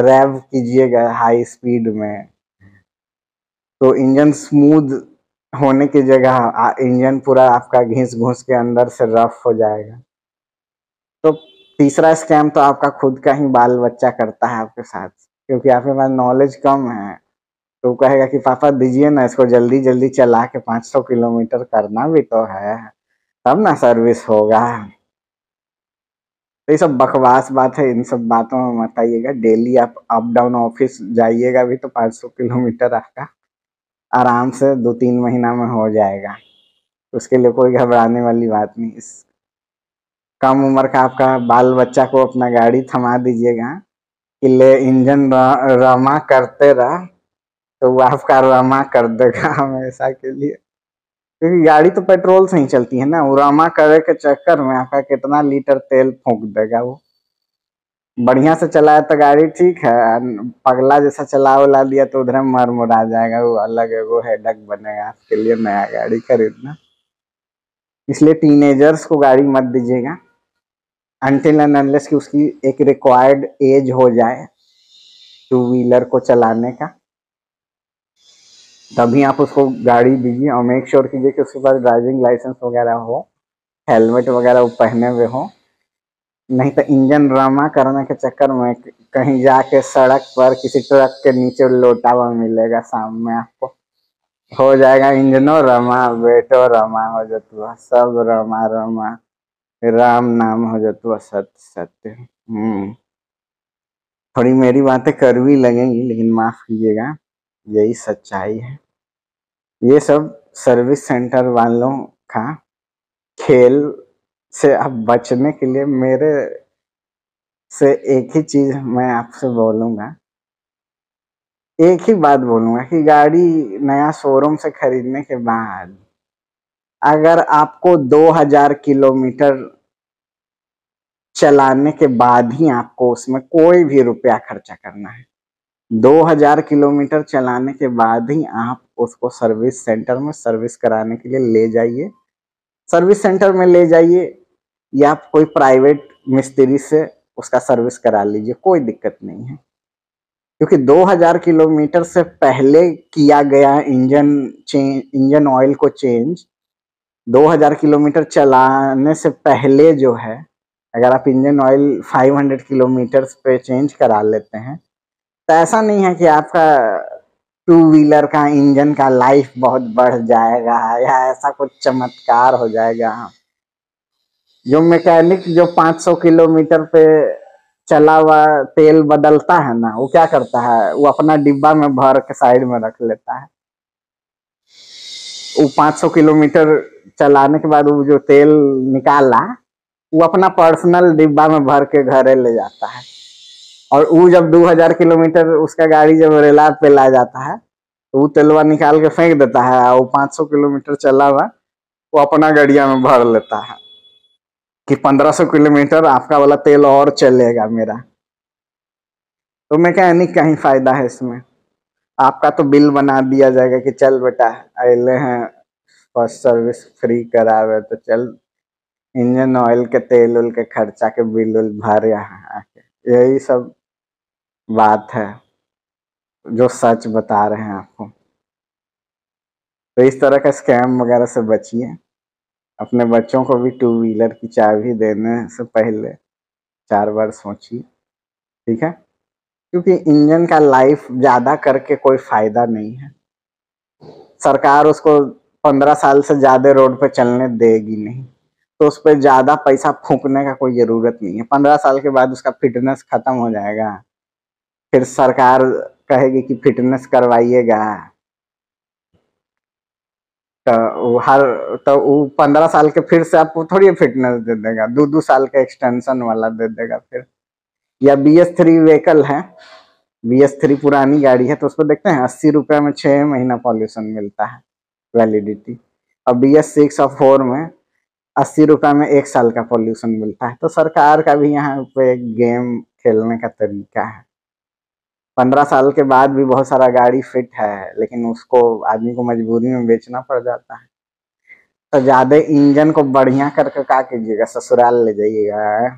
रेव कीजिएगा हाई स्पीड में, तो इंजन स्मूथ होने की जगह इंजन पूरा आपका घिस घुस के अंदर से रफ हो जाएगा। तो तीसरा स्कैम तो आपका खुद का ही बाल बच्चा करता है आपके साथ, क्योंकि आपके पास नॉलेज कम है। तो वो कहेगा कि पापा दीजिए ना इसको, जल्दी जल्दी चला के 500 किलोमीटर करना भी तो है, तब ना सर्विस होगा। तो ये सब बकवास बात है, इन सब बातों में मत आइएगा। डेली आप अप डाउन ऑफिस जाइएगा भी तो 500 किलोमीटर आपका आराम से 2-3 महीना में हो जाएगा। उसके लिए कोई घबराने वाली बात नहीं। इस कम उम्र का आपका बाल बच्चा को अपना गाड़ी थमा दीजिएगा कि ले इंजन रमा करते रह, तो वो आपका रमा कर देगा हमेशा के लिए। क्योंकि गाड़ी तो पेट्रोल से ही चलती है ना, वो रमा करे के चक्कर में आपका कितना लीटर तेल फूंक देगा। वो बढ़िया से चलाए तो गाड़ी ठीक है, पगला जैसा चला उला दिया तो उधर मर मुरा जाएगा, वो अलग है, वो हेडक बनेगा आपके लिए नया गाड़ी खरीदना। इसलिए टीनेजर्स को गाड़ी मत दीजिएगा अनटिल एंड अनलेस कि उसकी एक रिक्वायर्ड एज हो जाए टू व्हीलर को चलाने का, तभी आप उसको गाड़ी दीजिए। और मेक श्योर कीजिए कि उसके पास ड्राइविंग लाइसेंस वगैरह हो, हेलमेट वगैरह वो पहने हुए हो। नहीं तो इंजन ड्रामा करने के चक्कर में कहीं जाके सड़क पर किसी ट्रक के नीचे लोटा हुआ मिलेगा शाम में आपको, हो जाएगा इंजनो रमा बेटो रमा हो जातुआ, सब रमा रमा राम नाम हो जातुआ सत्य सत्य। थोड़ी मेरी बातें कड़वी लगेंगी लेकिन माफ कीजिएगा, यही सच्चाई है। ये सब सर्विस सेंटर वालों का खेल से अब बचने के लिए मेरे से एक ही चीज मैं आपसे बोलूंगा, एक ही बात बोलूंगा कि गाड़ी नया शोरूम से खरीदने के बाद अगर आपको 2000 किलोमीटर चलाने के बाद ही आपको उसमें कोई भी रुपया खर्चा करना है, 2000 किलोमीटर चलाने के बाद ही आप उसको सर्विस सेंटर में सर्विस कराने के लिए ले जाइए। सर्विस सेंटर में ले जाइए या आप कोई प्राइवेट मिस्त्री से उसका सर्विस करा लीजिए, कोई दिक्कत नहीं है। क्योंकि 2000 किलोमीटर से पहले किया गया इंजन ऑयल को चेंज 2000 किलोमीटर चलाने से पहले जो है, अगर आप इंजन ऑयल 500 किलोमीटर पे चेंज करा लेते हैं तो ऐसा नहीं है कि आपका टू व्हीलर का इंजन का लाइफ बहुत बढ़ जाएगा या ऐसा कुछ चमत्कार हो जाएगा। जो मैकेनिक जो 500 किलोमीटर पे चला हुआ तेल बदलता है ना, वो क्या करता है, वो अपना डिब्बा में भर के साइड में रख लेता है। वो 500 किलोमीटर चलाने के बाद वो जो तेल निकाला वो अपना पर्सनल डिब्बा में भर के घरे ले जाता है। और वो जब 2000 किलोमीटर उसका गाड़ी जब रेला पे ला जाता है तो वो तेलवा निकाल के फेंक देता है। वो 500 किलोमीटर चला हुआ वो अपना गड़िया में भर लेता है कि 1500 किलोमीटर आपका वाला तेल और चलेगा मेरा। तो मैकेनिक का ही फायदा है इसमें। आपका तो बिल बना दिया जाएगा कि चल बेटा अले हैं फर्स्ट सर्विस फ्री करावे तो चल इंजन ऑयल के तेल उल के खर्चा के बिल उल भर यहाँ आके। यही सब बात है जो सच बता रहे हैं आपको। तो इस तरह का स्कैम वगैरह से बचिए। अपने बच्चों को भी टू व्हीलर की चाबी देने से पहले 4 बार सोचिए, ठीक है। क्योंकि इंजन का लाइफ ज्यादा करके कोई फायदा नहीं है। सरकार उसको 15 साल से ज्यादा रोड पे चलने देगी नहीं, तो उस पर ज्यादा पैसा फूकने का कोई जरूरत नहीं है। 15 साल के बाद उसका फिटनेस खत्म हो जाएगा, फिर सरकार कहेगी कि फिटनेस करवाइएगा, तो वो 15 साल के फिर से आपको थोड़ी फिटनेस दे देगा, 2-2 साल का एक्सटेंशन वाला दे देगा फिर। या BS3 व्हीकल है, BS3 पुरानी गाड़ी है तो उस पर देखते हैं 80 रुपये में 6 महीना पॉल्यूशन मिलता है वैलिडिटी। और BS6 और 4 में 80 रुपये में 1 साल का पॉल्यूशन मिलता है। तो सरकार का भी यहाँ पे एक गेम खेलने का तरीका है। 15 साल के बाद भी बहुत सारा गाड़ी फिट है लेकिन उसको आदमी को मजबूरी में बेचना पड़ जाता है। तो ज्यादा इंजन को बढ़िया करके क्या कीजिएगा, ससुराल ले जाइएगा।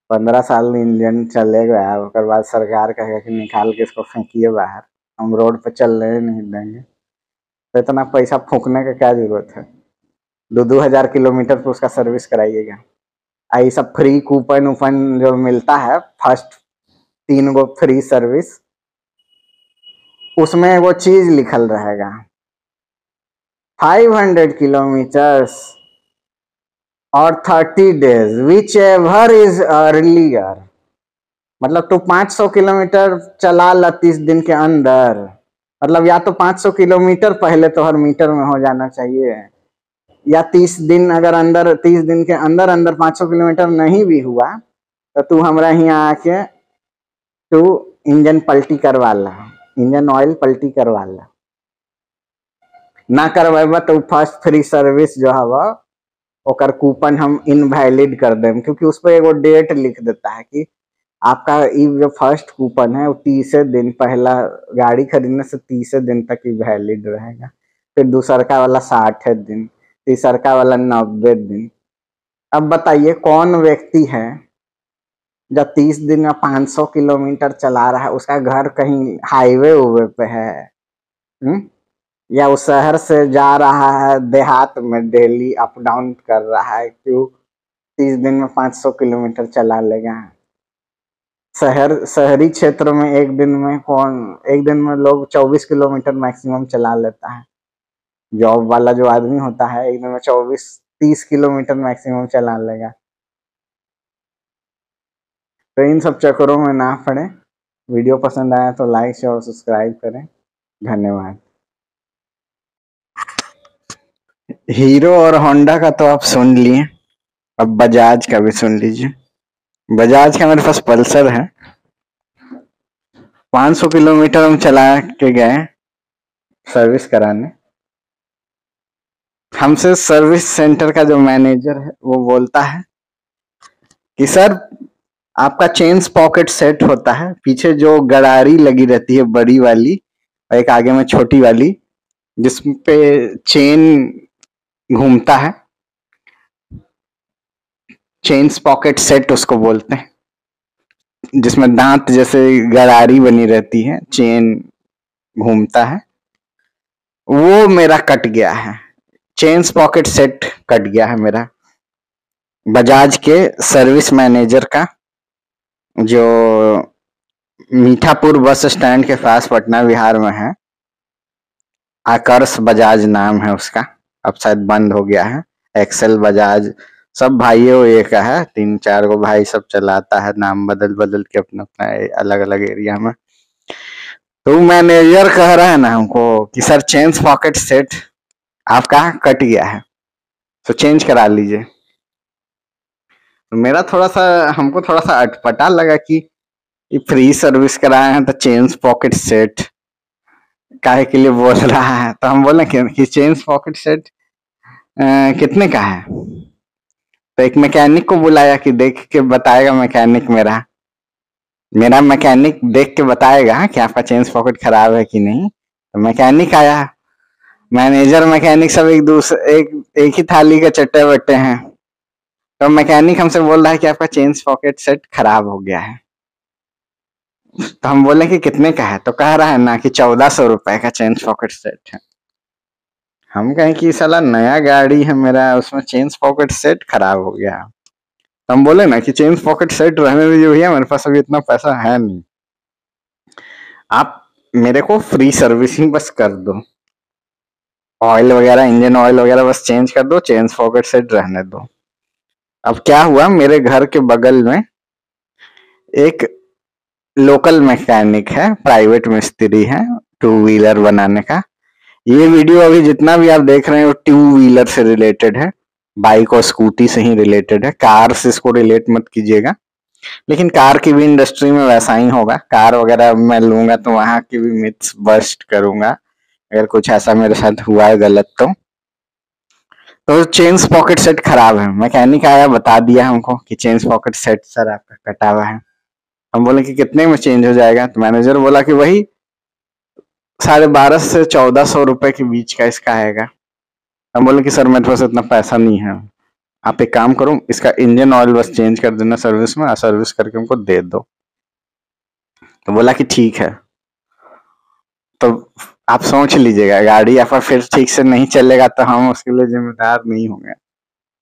15 साल इंजन चलेगा उसके बाद सरकार कहेगा कि निकाल के इसको फेंकिए बाहर, हम रोड पर चलने नहीं देंगे। तो इतना पैसा फूकने का क्या जरूरत है। 2-2 हजार किलोमीटर पर उसका सर्विस कराइएगा। ये सब फ्री कूपन उपन जो मिलता है, फर्स्ट 3 गो फ्री सर्विस, उसमें वो चीज लिखल रहेगा 500 किलोमीटर्स और 30 days which ever is earlier. मतलब तो 500 किलोमीटर चला ला 30 दिन के अंदर, मतलब या तो 500 किलोमीटर पहले तो हर मीटर में हो जाना चाहिए, या 30 दिन, अगर अंदर 30 दिन के अंदर अंदर 500 किलोमीटर नहीं भी हुआ तो तू हमारा यहाँ आके तू इंजन पलटी करवा ला, इंजन ऑयल पलटी करवा ला। ना करवाबा तो फर्स्ट फ्री सर्विस जो है ओकर कूपन हम इनवैलिड कर दें, क्योंकि उस पर एगो डेट लिख देता है कि आपका जो फर्स्ट कूपन है वो 30 दिन, पहला गाड़ी खरीदने से 30 दिन तक ही वैलिड रहेगा, फिर दूसरका वाला 60 दिन, तीसरका वाला 90 दिन। अब बताइए कौन व्यक्ति है जब 30 दिन में 500 किलोमीटर चला रहा है, उसका घर कहीं हाईवे उवे पे है, या उस शहर से जा रहा है देहात में, डेली अप डाउन कर रहा है, क्यों 30 दिन में 500 किलोमीटर चला लेगा? शहरी क्षेत्र में एक दिन में लोग 24 किलोमीटर मैक्सिमम चला लेता है। जॉब वाला जो आदमी होता है एक दिन में 24-30 किलोमीटर मैक्सिमम चला लेगा। तो इन सब चक्करों में ना पड़े। वीडियो पसंद आया तो लाइक शेयर और सब्सक्राइब करें। धन्यवाद। हीरो और होंडा का तो आप सुन लिए, अब बजाज का भी सुन लीजिए। बजाज का मेरे पास पल्सर है, 500 किलोमीटर हम चला के गए सर्विस कराने। हमसे सर्विस सेंटर का जो मैनेजर है वो बोलता है कि सर आपका चेन्स पॉकेट सेट होता है, पीछे जो गड़ारी लगी रहती है बड़ी वाली और एक आगे में छोटी वाली जिसपे चेन घूमता है, चेन्स पॉकेट सेट उसको बोलते हैं, जिसमें दांत जैसे गड़ारी बनी रहती है, चेन घूमता है, वो मेरा कट गया है। चेन्स पॉकेट सेट कट गया है मेरा। बजाज के सर्विस मैनेजर का, जो मीठापुर बस स्टैंड के पास पटना बिहार में है, आकर्ष बजाज नाम है उसका, अब शायद बंद हो गया है। एक्सेल बजाज सब भाइयों एक है, 3-4 गो भाई सब चलाता है, नाम बदल बदल के अपना अपना अलग अलग एरिया में। तो मैनेजर कह रहा है ना हमको कि सर चेन्स पॉकेट सेट आपका कट गया है तो चेंज करा लीजिए। तो मेरा हमको थोड़ा सा अटपटा लगा कि फ्री सर्विस कराए हैं तो चेन्स पॉकेट सेट काहे के लिए बोल रहा है। तो हम बोले कि चेन्स पॉकेट सेट कितने का है। तो एक मैकेनिक को बुलाया कि देख के बताएगा मैकेनिक, मेरा मैकेनिक देख के बताएगा कि आपका चेन्स पॉकेट खराब है कि नहीं। तो मैकेनिक आया, मैनेजर मैकेनिक सब एक ही थाली के चट्टे बट्टे हैं। तो मैकेनिक हमसे बोल रहा है कि आपका चेन्स पॉकेट सेट खराब हो गया है। तो हम बोले कि कितने का है। तो कह रहा है ना कि 1400 रुपए का चेन्स पॉकेट सेट है। हम कहें कि साला नया गाड़ी है मेरा, उसमें चेन्स पॉकेट सेट खराब हो गया। तो हम बोले ना कि चेन्स पॉकेट सेट रहने दीजिए भैया, मेरे पास अभी इतना पैसा है नहीं, आप मेरे को फ्री सर्विसिंग बस कर दो, ऑयल वगैरह इंजन ऑयल वगैरह बस चेंज कर दो, चेन्स पॉकेट सेट रहने दो। अब क्या हुआ, मेरे घर के बगल में एक लोकल मैकेनिक है, प्राइवेट मिस्त्री है 2 व्हीलर बनाने का। ये वीडियो अभी जितना भी आप देख रहे हैं वो 2 व्हीलर से रिलेटेड है, बाइक और स्कूटी से ही रिलेटेड है, कार से इसको रिलेट मत कीजिएगा। लेकिन कार की भी इंडस्ट्री में वैसा ही होगा, कार वगैरह मैं लूंगा तो वहां की भी मिथ्स बस्ट करूंगा अगर कुछ ऐसा मेरे साथ हुआ है गलत। तो चेन्स पॉकेट सेट खराब है। मैकेनिक आया, बता दिया हमको कि चेन्स पॉकेट सेट सर आपका कटा हुआ है। हम बोले कि कितने में चेंज हो जाएगा। तो मैनेजर बोला कि वही 1250 से 1400 रुपए के बीच का इसका आएगा। हम बोले कि सर मेरे पास इतना पैसा नहीं है, आप एक काम करो इसका इंजन ऑयल बस चेंज कर देना सर्विस में, सर्विस करके हमको दे दो। तो बोला कि ठीक है। तो आप सोच लीजिएगा, गाड़ी आपका फिर ठीक से नहीं चलेगा तो हम उसके लिए जिम्मेदार नहीं होंगे।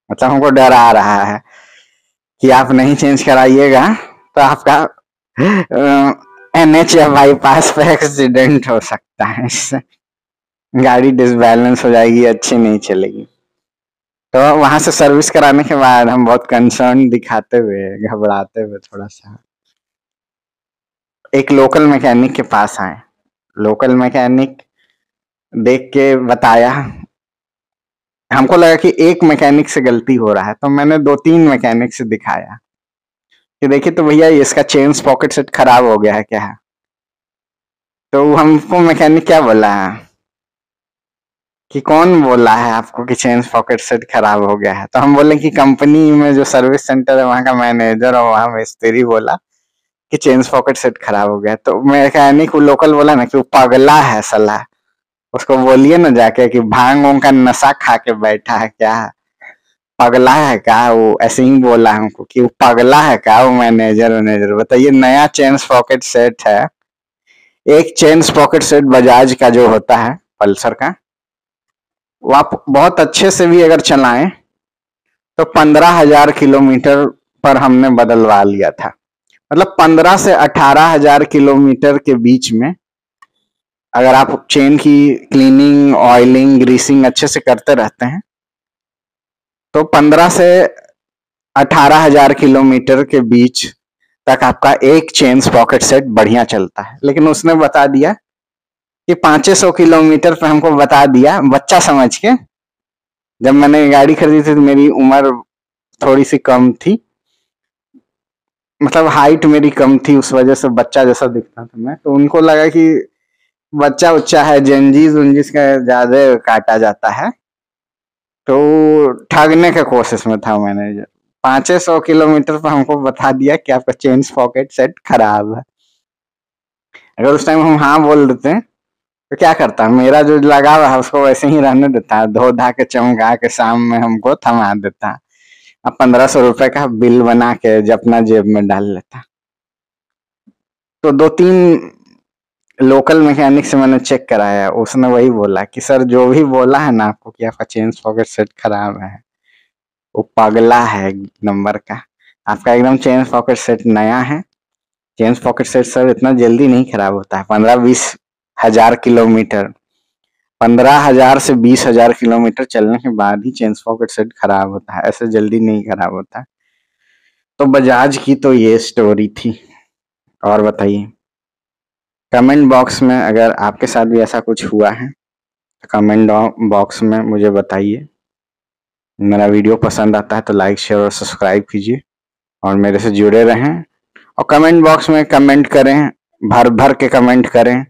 मतलब हमको डरा रहा है कि आप नहीं चेंज कराइएगा तो आपका NH या बाईपास पे एक्सीडेंट हो सकता है, इससे गाड़ी डिसबैलेंस हो जाएगी, अच्छी नहीं चलेगी। तो वहां से सर्विस कराने के बाद हम बहुत कंसर्न दिखाते हुए, घबराते हुए थोड़ा सा एक लोकल मैकेनिक के पास आए। लोकल मैकेनिक देख के बताया, हमको लगा कि एक मैकेनिक से गलती हो रहा है, तो मैंने 2-3 मैकेनिक से दिखाया कि देखिए तो भैया इसका चेन पॉकेट सेट खराब हो गया है क्या है। तो हमको मैकेनिक क्या बोला है कि कौन बोला है आपको कि चेन पॉकेट सेट खराब हो गया है। तो हम बोले कि कंपनी में जो सर्विस सेंटर है वहां का मैनेजर और वहां मिस्त्री बोला कि चेन पॉकेट सेट खराब हो गया। तो मैकेनिक वो लोकल बोला ना कि वो पगला है साला, उसको बोलिए ना जाके कि भांग वांग का नशा खा के बैठा है क्या, पगला है क्या। वो ऐसे ही बोला हमको कि वो पगला है क्या वो मैनेजर। बताइए, नया चेन पॉकेट सेट है, एक चेन पॉकेट सेट बजाज का जो होता है पल्सर का, वो आप बहुत अच्छे से भी अगर चलाएं तो 15,000 किलोमीटर पर हमने बदलवा लिया था। मतलब 15 से 18,000 किलोमीटर के बीच में अगर आप चेन की क्लीनिंग, ऑयलिंग, ग्रीसिंग अच्छे से करते रहते हैं तो 15 से 18,000 किलोमीटर के बीच तक आपका एक चेन पॉकेट सेट बढ़िया चलता है। लेकिन उसने बता दिया कि 500 किलोमीटर पे हमको बता दिया बच्चा समझ के। जब मैंने गाड़ी खरीदी थी तो मेरी उम्र थोड़ी सी कम थी, मतलब हाइट मेरी कम थी, उस वजह से बच्चा जैसा दिखता था मैं। तो उनको लगा कि बच्चा उच्चा है, जेंजीज उंजीज का ज्यादा काटा जाता है, तो ठगने के कोशिश में था मैनेजर। 500 किलोमीटर पर हमको बता दिया कि आपका चेन पॉकेट सेट खराब है। अगर उस टाइम हम हाँ बोल देते हैं तो क्या करता, मेरा जो लगा हुआ है उसको वैसे ही रहने देता, धो धा के चमका के शाम में हमको थमा देता, अब 1,500 रुपए का बिल बना के अपना जेब में डाल लेता। तो 2-3 लोकल मैकेनिक से मैंने चेक कराया, उसने वही बोला कि सर जो भी बोला है ना आपको कि आपका चेन पॉकेट सेट खराब है, वो पगला है नंबर का। आपका एकदम चेन पॉकेट सेट नया है। चेन पॉकेट सेट सर इतना जल्दी नहीं खराब होता है। 15-20 हजार किलोमीटर, 15,000 से 20,000 किलोमीटर चलने के बाद ही चेन पॉकेट सेट खराब होता है, ऐसे जल्दी नहीं खराब होता। तो बजाज की तो ये स्टोरी थी। और बताइए, कमेंट बॉक्स में अगर आपके साथ भी ऐसा कुछ हुआ है तो कमेंट बॉक्स में मुझे बताइए। मेरा वीडियो पसंद आता है तो लाइक, शेयर और सब्सक्राइब कीजिए और मेरे से जुड़े रहें। और कमेंट बॉक्स में कमेंट करें, भर भर के कमेंट करें।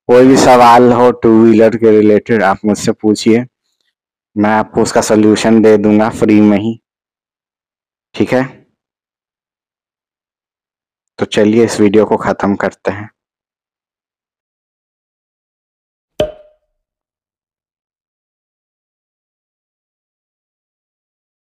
कोई भी सवाल हो टू व्हीलर के रिलेटेड आप मुझसे पूछिए, मैं आपको उसका सोल्यूशन दे दूंगा फ्री में ही। ठीक है, तो चलिए इस वीडियो को खत्म करते हैं।